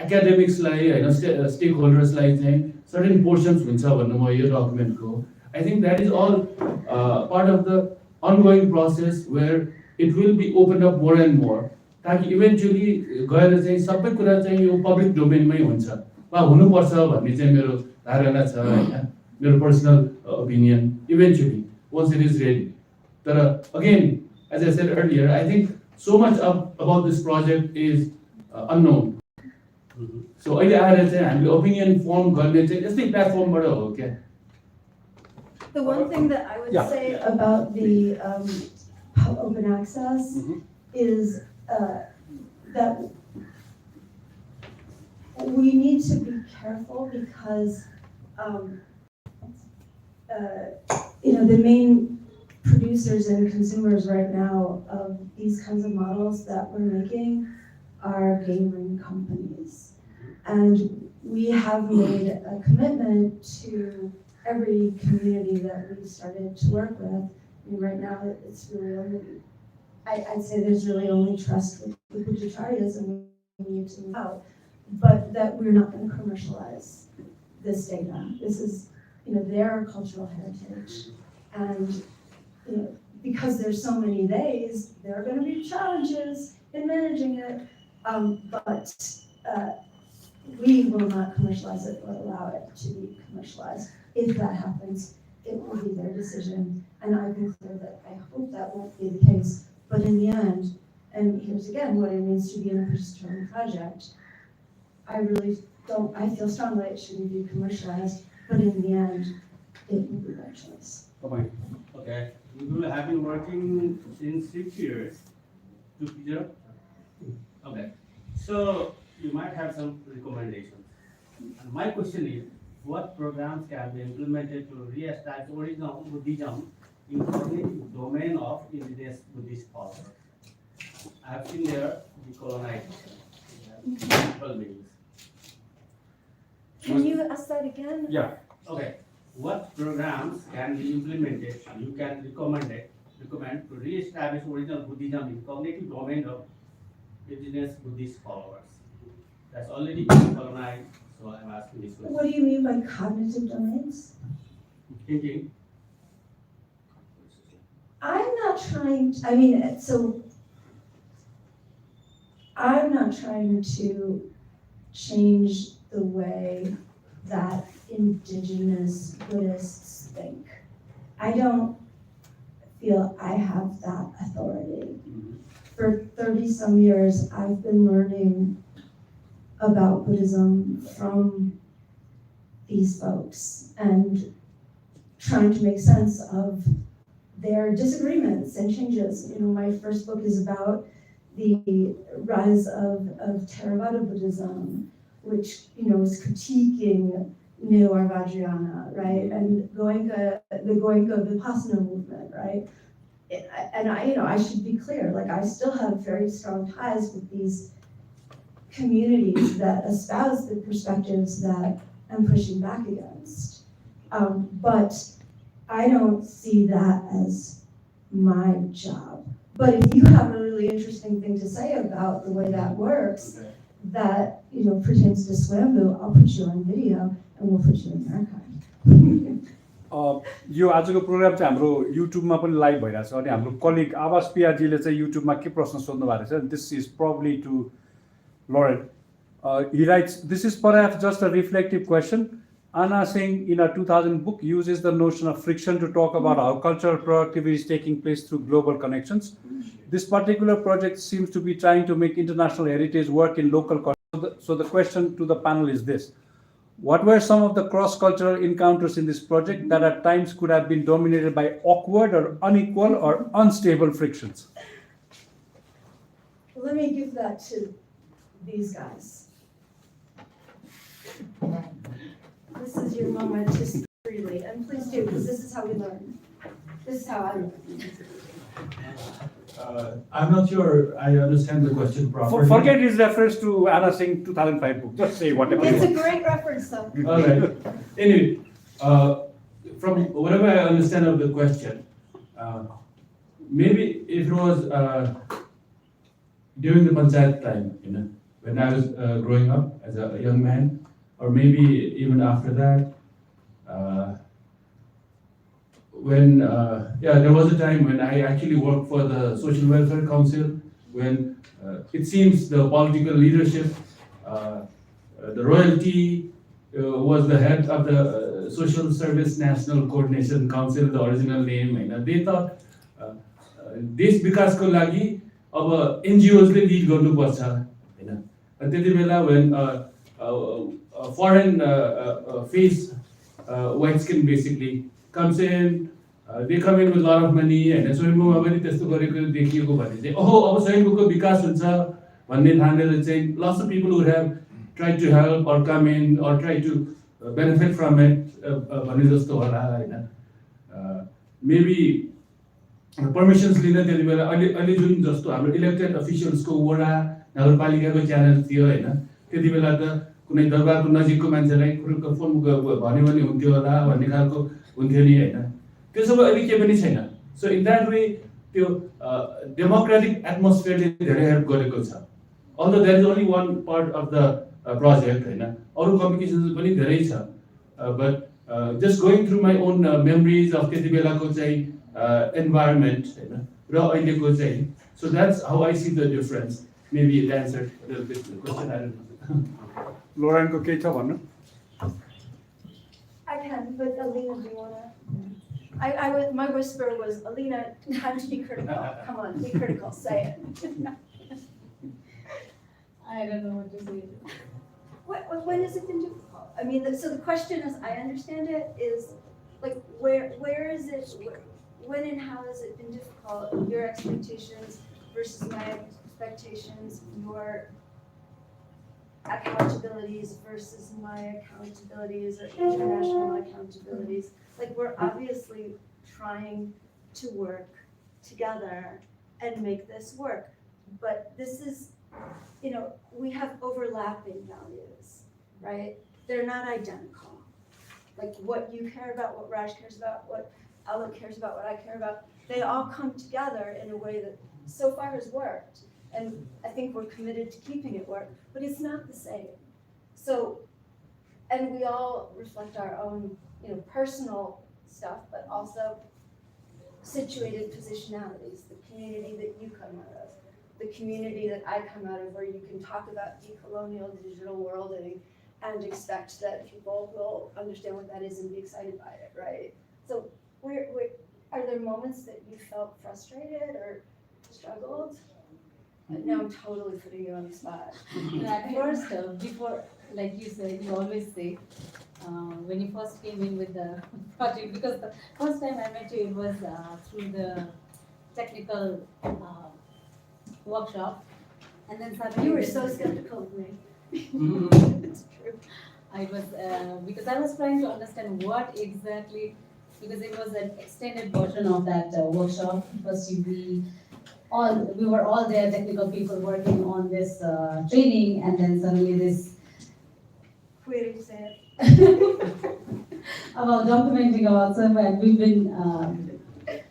एकाडेमिक्सलाई हैन स्टेक होल्डर्सलाई चाहिँ सर्टेन पोर्सन्स हुन्छ भन्नुभयो यो डकुमेन्टको. I think that is all part of the ongoing process where it will be opened up more and more. ताकि इभेन्चुअली गएर चाहिँ सबै कुरा चाहिँ यो पब्लिक डोमेनमै हुन्छ वा हुनुपर्छ भन्ने चाहिँ मेरो धारणा छ हैन. मेरो personal opinion eventually once it is ready. तर again, as I said earlier, I think so much about this project is unknown. So अहिले आएर चाहिँ हामीले ओपिनियन फर्म गर्ने चाहिँ यस्तै प्लेटफर्मबाट हो क्या. The one thing that I would say about the open access is that we need to be careful because the main producers and consumers right now of these kinds of models that we're making are game ring companies. And we have made a commitment to every community that we started to work with. I mean, right now, it's really only, I'd say there's really only trust with the Buddhacharyas, and we need to move out, but that we're not going to commercialize this data. This is, their cultural heritage, and because there's so many days, there are going to be challenges in managing it, but we will not commercialize it or allow it to be commercialized. If that happens, it will be their decision, and I've been clear that I hope that won't be the case. But in the end, and here's again what it means to be in a post-term project, I feel strongly it shouldn't be commercialized, but in the end, it will be their choice. Okay, you have been working since 6 years to preserve. Okay, so you might have some recommendations. And my question is, what programs can be implemented to re-establish original Buddhism in cognitive domain of indigenous Buddhist followers? I have seen there decolonization, multiple meanings. Can you ask that again? Yeah. Okay, what programs can be implemented, you can recommend to re-establish original Buddhism in cognitive domain of indigenous Buddhist followers? That's already been colonized, so I'm asking this question. What do you mean by cognitive domains? Thinking. I'm not trying to change the way that indigenous Buddhists think. I don't feel I have that authority. For 30 some years, I've been learning about Buddhism from these folks and trying to make sense of their disagreements and changes. My first book is about the rise of Theravada Buddhism, which is critiquing Newar Buddhism, right, and the Goenka vipassana movement, right. And I should be clear, like I still have very strong ties with these communities that espouse the perspectives that I'm pushing back against. But I don't see that as my job. But if you have a really interesting thing to say about the way that works, that pertains to Swayambhu, I'll put you on video and we'll put you in the archive. यो आजको programme चाहिँ हाम्रो युट्युबमा पनि live भइरहेछ अनि हाम्रो colleague आवास पियाजीले चाहिँ युट्युबमा के प्रश्न सोध्नु भएको रहेछ this is probably to Lauren. He writes, this is perhaps just a reflective question. Anna Singh in a 2000 book uses the notion of friction to talk about how cultural productivity is taking place through global connections. This particular project seems to be trying to make international heritage work in local context. So the question to the panel is this. What were some of the cross-cultural encounters in this project that at times could have been dominated by awkward or unequal or unstable frictions? Let me give that to these guys. This is your moment to speak freely, and please do, because this is how we learn. This is how I learn. I'm not sure I understand the question properly. Forget his reference to Anna Singh 2005 book. Just say whatever. It's a great reference, though. All right. Anyway, from whatever I understand of the question, maybe it was during the panchayat time, when I was growing up as a young man, or maybe even after that, when there was a time when I actually worked for the Social Welfare Council, when it seems the political leadership, the royalty was the head of the Social Service National Coordination Council, the original name, and they thought देश विकासको लागि अब NGOs ले lead गर्नुपर्छ हैन अनि त्यतिबेला when foreign face white skin basically comes in, they come in with a lot of money and स्वयम्भूमा पनि त्यस्तो गरेको देखिएको भने चाहिँ ओहो अब स्वयम्भूको विकास हुन्छ भन्ने ठानेर चाहिँ lots of people would have tried to help or come in or try to benefit from it भने जस्तो होला हैन maybe permissions लिन त्यतिबेला अहिले जुन जस्तो हाम्रो इलेक्टेड अफिसियल्स को वडा नगरपालिकाको च्यानल थियो हैन त्यतिबेला त कुनै दरबारको नजिकको मान्छेलाई कुरुको फोन भन्यो भने हुन्थ्यो होला भन्ने खालको हुन्थ्यो नि हैन त्यो सब अहिले के पनि छैन सो इन दैट वे त्यो डेमोक्रेटिक एटमोस्फियरले धेरै हेल्प गरेको छ although there is only one part of the project हैन अरु कम्प्लिकेसन्स पनि धेरै छ but just going through my own memories of त्यतिबेलाको चाहिँ environment र अहिलेको चाहिँ so that's how I see the difference. Maybe it answered a little bit the question. I don't know. Lauren को के छ भन्नु? I can, but Alina, do you wanna? My whisper was, Alina, time to be critical. Come on, be critical. Say it. I don't know what to say. When has it been difficult? I mean, so the question, as I understand it, is like where is it? When and how has it been difficult? Your expectations versus my expectations, your accountabilities versus my accountabilities or international accountabilities. Like we're obviously trying to work together and make this work. But this is, we have overlapping values, right? They're not identical. Like what you care about, what Raj cares about, what Alok cares about, what I care about, they all come together in a way that so far has worked. And I think we're committed to keeping it work, but it's not the same. So, and we all reflect our own, personal stuff, but also situated positionalities, the community that you come out of, the community that I come out of, where you can talk about decolonial digital worlding and expect that people will understand what that is and be excited by it, right? So, are there moments that you felt frustrated or struggled? Now I'm totally putting you on the spot. At first, before, like you said, you always say, when you first came in with the project, because the first time I met you, it was through the technical workshop, and then suddenly You were so skeptical of me. It's true. I was, because I was trying to understand what exactly, because it was an extended version of that workshop. First, we were all there, technical people working on this training, and then suddenly this Where did you say it? about documenting about survey, and we've been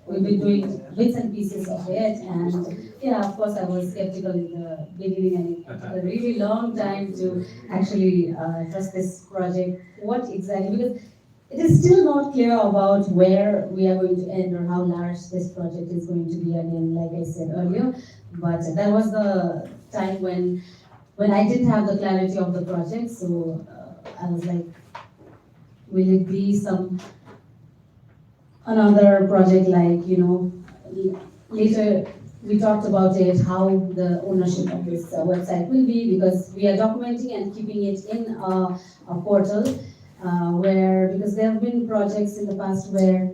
we've been doing bits and pieces of it, and yeah, of course I was skeptical in the beginning, and it took a really long time to actually trust this project. What exactly, because it is still not clear about where we are going to end or how large this project is going to be again, like I said earlier, but that was the time when I didn't have the clarity of the project, so I was like, will it be another project like, later we talked about it, how the ownership of this website will be, because we are documenting and keeping it in a portal because there have been projects in the past where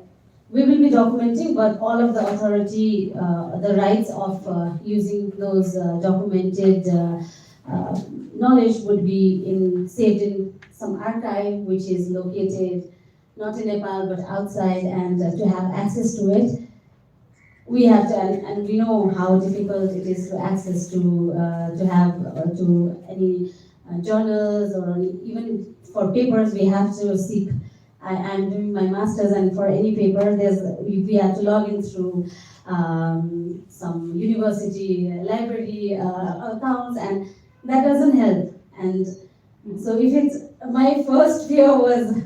we will be documenting, but all of the authority, the rights of using those documented knowledge would be saved in some archive which is located not in Nepal but outside, and to have access to it, we have to, and we know how difficult it is to access to have to any journals, or even for papers we have to seek. I'm doing my master's, and for any paper we have to log in through some university library accounts, and that doesn't help. And so my first fear was,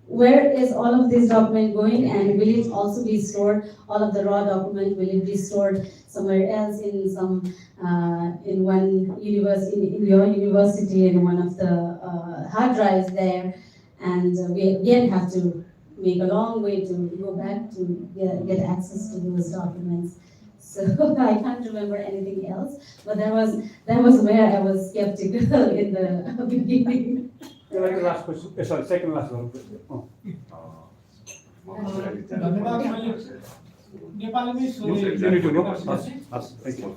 where is all of this document going, and will it also be stored, all of the raw document, will it be stored somewhere else in some, in one university, in your university, in one of the hard drives there, and we again have to make a long way to go back to get access to those documents. So I can't remember anything else, but that was where I was skeptical in the beginning. Like the last question, sorry, second last one. Oh. धन्यवाद। मैले नेपालमै सोधेँ। You need to go. Thank you.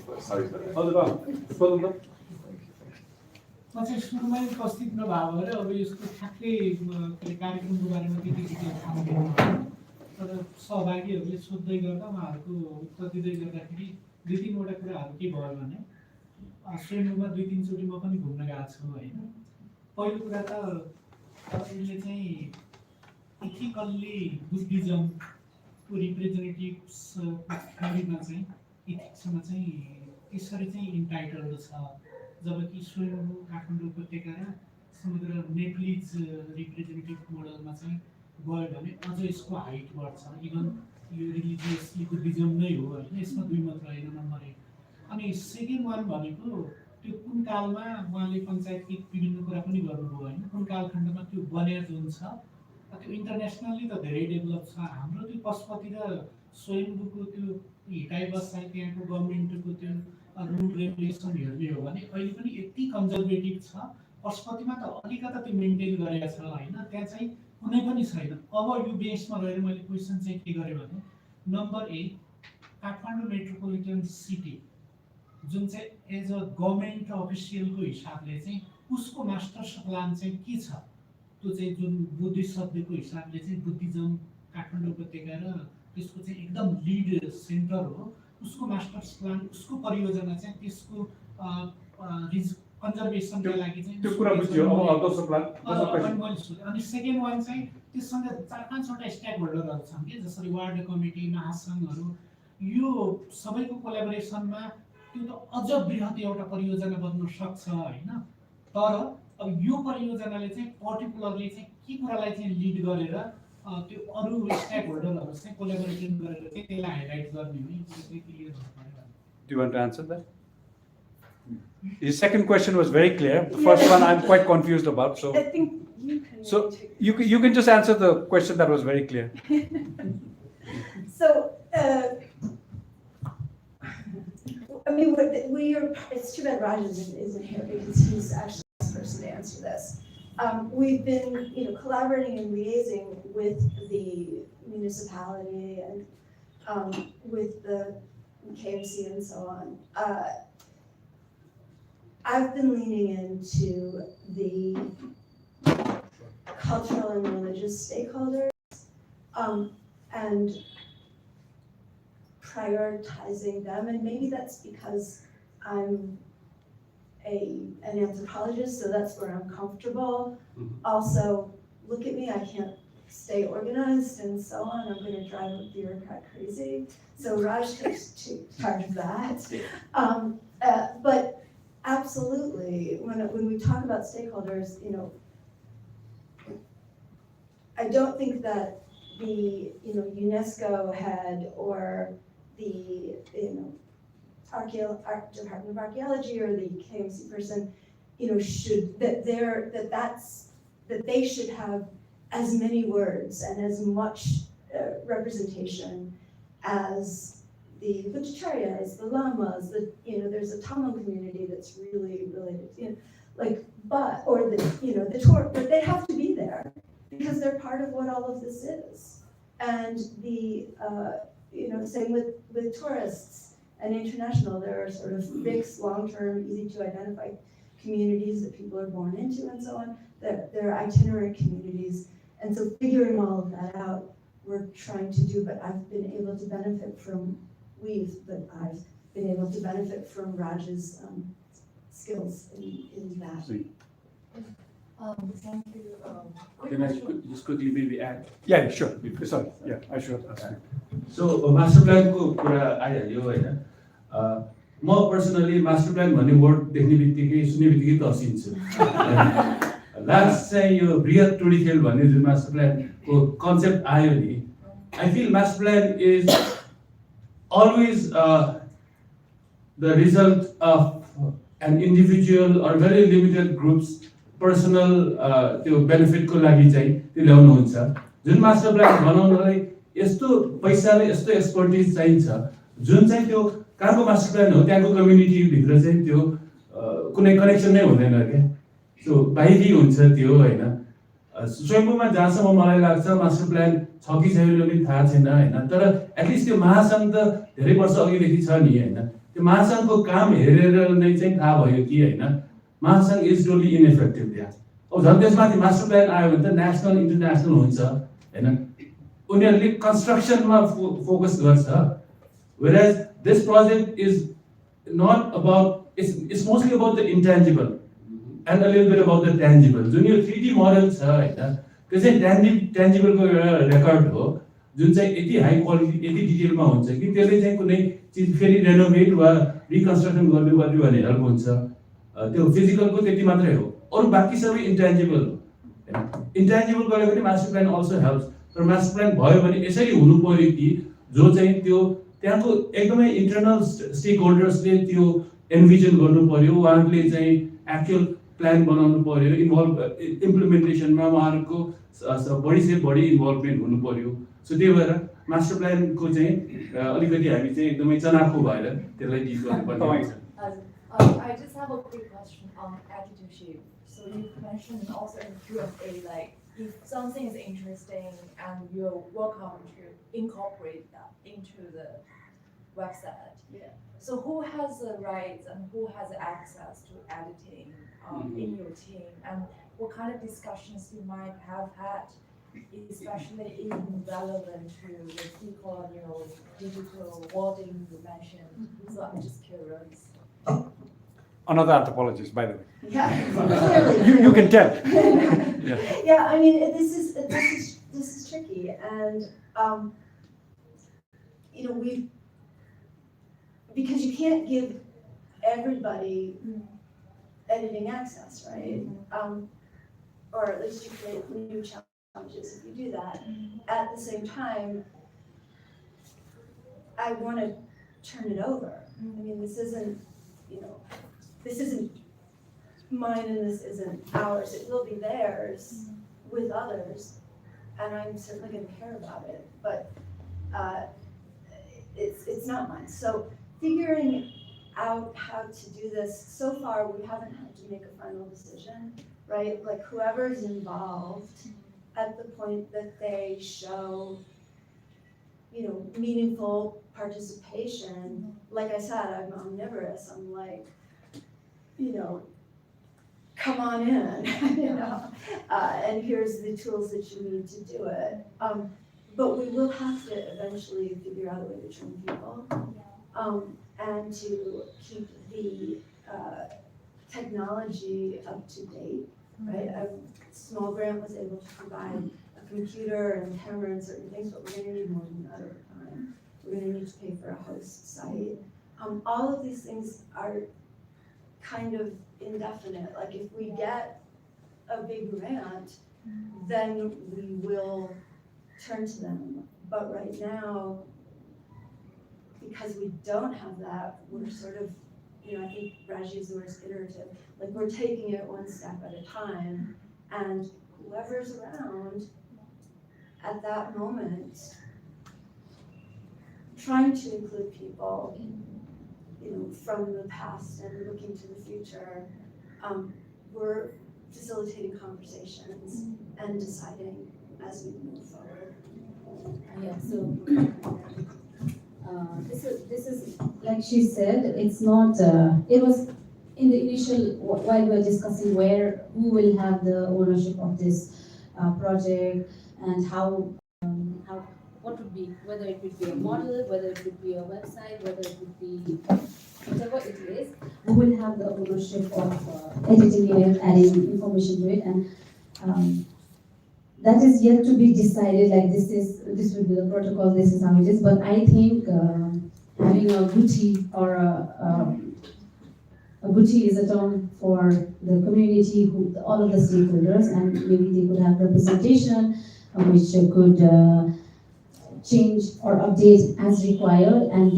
म चाहिँ सुरुमै उपस्थित नभए भएर अब यसको ठ्याक्कै कार्यक्रमको बारेमा त्यति थाहा हुँदैन, तर सहभागीहरूले सोध्दै गर्दा उहाँहरूको उत्तर दिँदै गर्दाखेरि दुई तिनवटा कुराहरू के भयो भने, स्वयम्भूमा दुई तिनचोटि म पनि घुम्न गएको छु होइन। पहिलो कुरा त तपाईँले चाहिँ इथिकल्ली बुद्धिज्मको रिप्रेजेन्टेटिभ्समा चाहिँ इथिक्समा चाहिँ त्यसरी चाहिँ इन्टाइटल्ड छ, जबकि स्वयम्भू काठमाडौँ उपत्यका र समुद्र नेप्लिज रिप्रेजेन्टेटिभ मोडलमा चाहिँ गयो भने अझ यसको हाइट बढ्छ। इभन यो रिलिजियसली बुद्धिज्म नै हो होइन, यसमा दुई मात्र होइन, नम्बर 1। अनि सेकेन्ड वान भनेको त्यो कुन कालमा उहाँले पञ्चायतकी विभिन्न कुरा पनि गर्नुभयो होइन, कुन कालखण्डमा त्यो बन्या जुन छ त्यो इन्टरनेसनल्ली त धेरै डेभलप छ। हाम्रो त्यो पशुपति र स्वयम्भूको त्यो हिटाइ बसाइ त्यहाँको गभर्मेन्टको त्यो रुल रेगुलेसन हेर्ने हो भने अहिले पनि यति कन्जर्भेटिभ छ। पशुपतिमा त अलिकता त्यो मेन्टेन गरेको छ होइन, त्यहाँ चाहिँ कुनै पनि छैन। अब यो बेसमा रहेर मैले क्वेसन चाहिँ के गरेँ भने, नम्बर 1 काठमाडौँ मेट्रोपोलिटन सिटी जुन चाहिँ एज अ गभर्मेन्ट अफिसियलको हिसाबले चाहिँ उसको मास्टर प्लान चाहिँ के छ, त्यो चाहिँ जुन बुद्धिस्ट शब्दको हिसाबले चाहिँ बुद्धिज्म काठमाडौँ उपत्यका र त्यसको चाहिँ एकदम लिड सेन्टर हो, उसको मास्टर प्लान, उसको परियोजना चाहिँ त्यसको कन्जर्भेसनका लागि चाहिँ त्यो कुरा बुझ्यो। अब दोस्रो प्लान, अनि सेकेन्ड वान चाहिँ त्यससँग 4-5वटा स्टेक होल्डरहरू छन् कि, जसरी वार्ड कमिटी, महासङ्घहरू, यो सबैको कोलाबोरेसनमा त्यो त अझ बृहत एउटा परियोजना बन्न सक्छ होइन। तर अब यो परियोजनाले चाहिँ पर्टिकुलरली चाहिँ के कुरालाई चाहिँ लिड गरेर त्यो अरू स्टेक होल्डरहरू चाहिँ कोलाबोरेसन गरेर चाहिँ त्यसलाई हाइलाइट गर्ने हो, यो चाहिँ क्लियर हुनुपर्यो। Do you want to answer that? His second question was very clear. The first one I'm quite confused about. So I think you can. So you can just answer the question that was very clear. So, I mean, it's too bad Rajan isn't here because he's actually the best person to answer this. We've been, collaborating and liaising with the municipality and with the KMC and so on. I've been leaning into the cultural and religious stakeholders and prioritizing them, and maybe that's because I'm an anthropologist, so that's where I'm comfortable. Also, look at me, I can't stay organized and so on. I'm gonna drive a bureaucrat crazy. So Raj takes charge of that. But absolutely, when we talk about stakeholders, I don't think that the UNESCO head or the Department of Archaeology or the KMC person should that they should have as many words and as much representation as the Buddhacharya, as the lamas, there's a Tamil community that's really related, but they have to be there because they're part of what all of this is. And the same with tourists and international, there are sort of fixed, long-term, easy to identify communities that people are born into and so on. There are itinerant communities, and so figuring all of that out, we're trying to do, but I've been able to benefit from Raj's skills in that. Thank you. Can I just quickly maybe add? Yeah, sure. Sorry, yeah, I should ask you. So master प्लानको कुरा आइहाल्यो होइन म personally master plan भन्ने word देख्ने बित्तिकै सुन्ने बित्तिकै तर्सिन्छु लास्ट चाहिँ यो बृहत टोली खेल भन्ने जुन मास्टर प्लानको कन्सेप्ट आयो नि आई fill master plan is always the result of an individual or very limited groups personal त्यो बेनिफिटको लागि चाहिँ त्यो ल्याउनुहुन्छ जुन मास्टर प्लान बनाउनलाई यस्तो पैसा र यस्तो एक्सपर्टिज चाहिन्छ जुन चाहिँ त्यो कहाँको मास्टर प्लान हो त्यहाँको कम्युनिटी भित्र चाहिँ त्यो कुनै कनेक्सन नै हुँदैन क्या सो बाहिरी हुन्छ त्यो होइन स्वयम्भूमा जहाँसम्म मलाई लाग्छ मास्टर प्लान छ कि छैन पनि थाहा छैन होइन तर एटलिस्ट त्यो महासङ्घ त धेरै वर्ष अघिदेखि छ नि होइन त्यो महासङ्घको काम हेरेर नै चाहिँ थाहा भयो कि होइन महासङ्घ इज टोटली इनइफेक्टिभ त्यहाँ अब झन् त्यसमाथि मास्टर प्लान आयो भने त नेसनल इन्टरनेसनल हुन्छ होइन उनीहरूले कन्स्ट्रक्सनमा फोकस गर्छ whereas this project is not about it's mostly about the intangible and a little bit about the tangible Jun yo 3D model छ होइन त्यो चाहिँ tangible को एउटा रेकर्ड हो जुन चाहिँ यति हाई क्वालिटी यति डिटेलमा हुन्छ कि त्यसले चाहिँ कुनै चिज फेरि रेनोभेट वा रिकन्स्ट्रक्सन गर्नु पर्यो भने हेल्प हुन्छ त्यो फिजिकलको त्यति मात्रै हो अरू बाँकी सबै इन्टेन्जिबल हो इन्टेन्जिबल गरे पनि मास्टर प्लान अल्सो हेल्प्स तर मास्टर प्लान भयो भने यसरी हुनु पर्यो कि जो चाहिँ त्यो त्यहाँको एकदमै इन्टरनल स्टेक होल्डर्सले त्यो एन्भिजन गर्नु पर्यो उहाँहरूले चाहिँ एक्चुअल प्लान बनाउनु पर्यो इन्भल्भ इम्प्लिमेन्टेसनमा उहाँहरूको बढी इन्भल्भमेन्ट हुनु पर्यो सो त्यही भएर मास्टर प्लानको चाहिँ अलिकति हामी चाहिँ एकदमै चनाखो भएर त्यसलाई डिल गर्नुपर्ने हुन्छ I just have a quick question on attitude. So you mentioned also in Q&A, like if something is interesting and you're welcome to incorporate that into the website. Yeah. So who has the rights and who has access to editing in your team, and what kind of discussions you might have had, especially even relevant to the decolonial digital wording you mentioned. So I'm just curious. Another anthropologist, by the way. Yeah, clearly. You can tell. Yeah, I mean, this is tricky, and because you can't give everybody editing access, right? Or at least you create new challenges if you do that. At the same time, I want to turn it over. I mean, this isn't mine and this isn't ours. It will be theirs with others, and I'm certainly going to care about it, but it's not mine. So figuring out how to do this, so far we haven't had to make a final decision, right? Like whoever's involved at the point that they show meaningful participation. Like I said, I'm omnivorous. I'm like, come on in, and here's the tools that you need to do it. But we will have to eventually figure out a way to train people, and to keep the technology up to date, right? A small grant was able to provide a computer and camera and certain things, but we're gonna need more than that over time. We're gonna need to pay for a host site. All of these things are kind of indefinite. Like if we get a big grant, then we will turn to them. But right now, because we don't have that, we're sort of, I think Raji used the word iterative. Like we're taking it one step at a time, and whoever's around at that moment, trying to include people, from the past and looking to the future. We're facilitating conversations and deciding as we move forward. Yeah, so this is like she said, it's not, it was in the initial, while we were discussing who will have the ownership of this project and how, what would be, whether it would be a model, whether it would be a website, whether it would be whatever it is, who will have the ownership of editing it, adding information to it, and that is yet to be decided. Like this will be the protocol, this is how it is. But I think having a buti or a buti is a term for the community, all of the stakeholders, and maybe they could have representation, which could change or update as required, and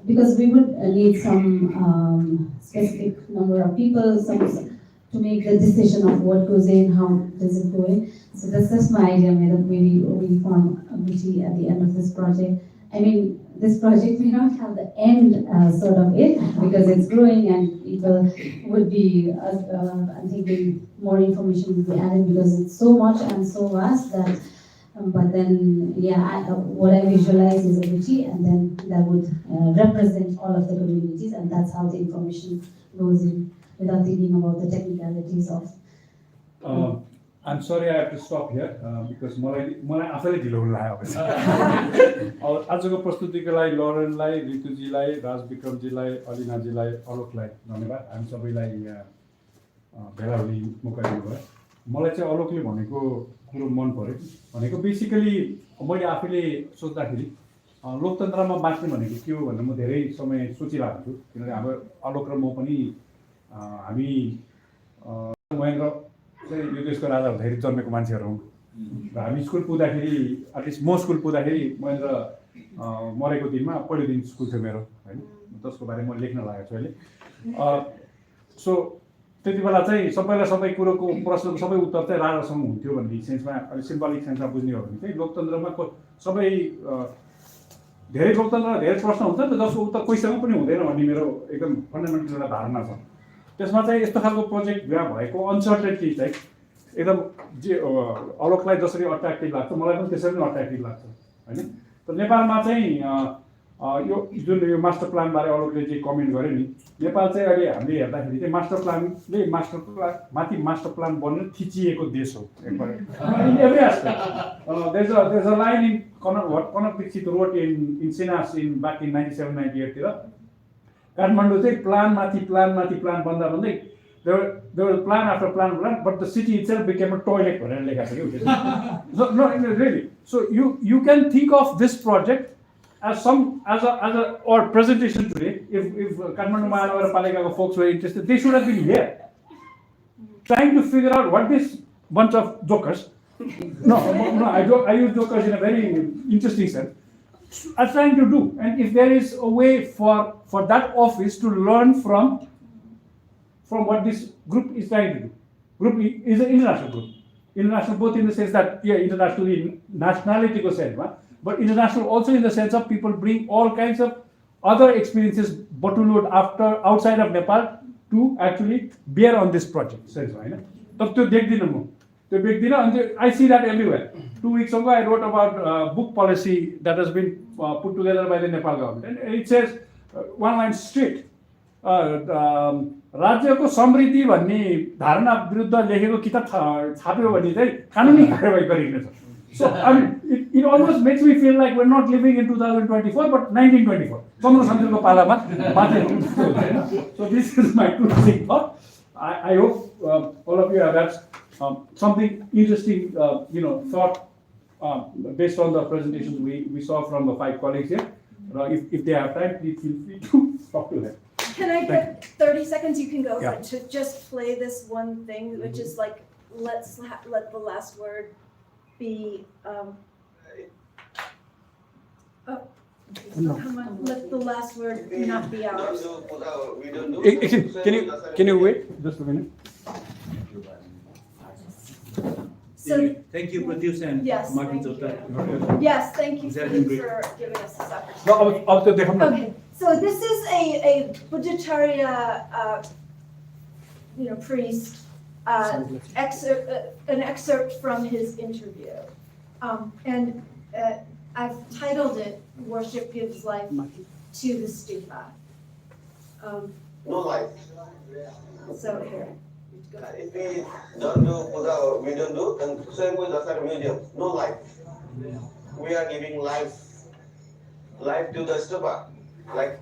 because we would need some specific number of people, to make the decision of what goes in, how does it go in. So that's just my idea, that maybe we form a buti at the end of this project. I mean, this project may not have the end sort of it, because it's growing and people would be, I'm thinking more information would be added because it's so much and so vast that, but then, what I visualize is a buti, and then that would represent all of the communities, and that's how the information goes in, without thinking about the technicalities of. I'm sorry I have to stop here because मलाई आफैले ढिलो हुन लाग्यो अब आजको प्रस्तुतिको लागि लरेनलाई, ऋतुजीलाई, राज विक्रमजीलाई, अलिनाजीलाई, अलोकलाई धन्यवाद। हामी सबैलाई भेला हुने मौका दिनुभयो। मलाई चाहिँ अलोकले भनेको कुरो मन पर्यो। भनेको बेसिकली मैले आफैले सोच्दाखेरि लोकतन्त्रमा बाँच्ने भनेको के हो भनेर म धेरै समय सोचिरहेको छु, किनकि हाम्रो अलोक र म पनि हामी महेन्द्र चाहिँ यो देशको राजा हुँदाखेरि जन्मेको मान्छेहरू हौँ र हामी स्कुल पुग्दाखेरि, एटलिस्ट म स्कुल पुग्दाखेरि महेन्द्र मरेको दिनमा पहिलो दिन स्कुल थियो मेरो, होइन, जसको बारेमा म लेख्न लागेको छु अहिले। सो त्यति बेला चाहिँ सबैलाई सबै कुरोको प्रश्नको सबै उत्तर चाहिँ राजासँग हुन्थ्यो भन्ने सेन्समा, अलिक सिम्बलिक सेन्समा बुझ्ने हो भने चाहिँ लोकतन्त्रमा सबै धेरै लोकतन्त्रमा धेरै प्रश्न हुन्छ नि त, जसको उत्तर कोहीसँग पनि हुँदैन भन्ने मेरो एकदम फन्डामेन्टल एउटा धारणा छ। त्यसमा चाहिँ यस्तो खालको प्रोजेक्ट भएको अनसर्टेनिटी चाहिँ एकदम अलोकलाई जसरी अट्र्याक्टिभ लाग्छ मलाई पनि त्यसरी नै अट्र्याक्टिभ लाग्छ, होइन। त नेपालमा चाहिँ यो जुन यो मास्टर प्लानबारे अलोकले चाहिँ कमेन्ट गर्यो नि, नेपाल चाहिँ अहिले हामीले हेर्दाखेरि चाहिँ मास्टर प्लान बनेर थिचिएको देश हो एकबार every aspect. there's a line in Kanak Dixit wrote in Sinas back in 97-98 तिर, काठमाडौँ चाहिँ प्लान बन्दा भन्दै there was plan after plan, but the city itself became a toilet भनेर लेखेको छ कि। No, really. So you can think of this project as or presentation today. If Kathmandu Mahanagarapalika's folks were interested, they should have been here, trying to figure out what this bunch of jokers. No, I use jokers in a very interesting sense. Are trying to do, and if there is a way for that office to learn from what this group is trying to do. Group is an international group. International both in the sense that internationally nationality ko sense ma, but international also in the sense of people bring all kinds of other experiences botulod outside of Nepal to actually bear on this project. Sense ma, tab त्यो देख्दिन म, त्यो देख्दिन, अनि I see that everywhere. 2 weeks ago I wrote about book policy that has been put together by the Nepal government, and it says one line straight, राज्यको समृद्धि भन्ने धारणा विरुद्ध लेखेको किताब छाप्यो भने चाहिँ कानुनी कारबाही गरिने छ। So I mean, it almost makes me feel like we're not living in 2024 but 1924. चन्द्रशमशेरको पालामा बाँचेको। So this is my closing thought. I hope all of you have had something interesting, thought based on the presentations we saw from the 5 colleagues here, if they have time, please feel free to talk to them. Can I get 30 seconds? You can go, Yeah. but to just play this one thing, which is like, let the last word be, come on, let the last word not be ours. Can you wait just a minute? So, Thank you, Pratyush and yes, Martin thank Jota. yes, thank you Is that great? for giving us this No, opportunity. अब तो देखो ना. Okay, so this is a Buddhacharya, priest, an excerpt from his interview. And I've titled it, Worship Gives Life to the Stupa. No life. So here. If we don't do puja or we don't do, then Swayambhu is just like a museum. No life. We are giving life to the stupa. Like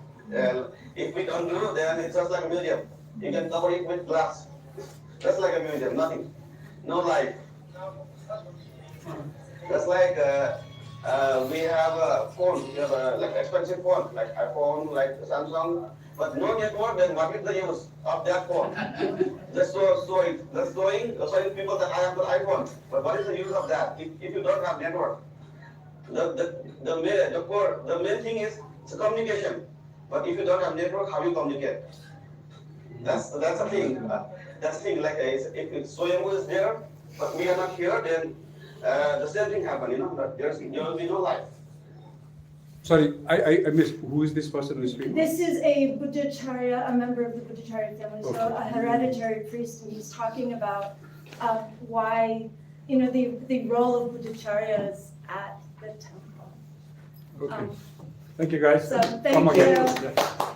if we don't do, then it's just like a museum. You can cover it with glass. Just like a museum, nothing. No life. Just like we have a phone, we have a like expensive phone, like iPhone, like Samsung, but no network, then what is the use of that phone? Just showing people that I have the iPhone, but what is the use of that if you don't have network? The main thing is communication, but if you don't have network, how you communicate? That's the thing. That's the thing. Like if Swayambhu is there, but we are not here, then the same thing happen. There will be no life. Sorry, I missed. Who is this person who is speaking? This is a Buddhacharya, a member of the Buddhacharya family, so Okay. a hereditary priest, and he's talking about why, the role of Buddhacharyas at the temple. Okay. Thank you, guys. So, thank Come again. you. Yeah.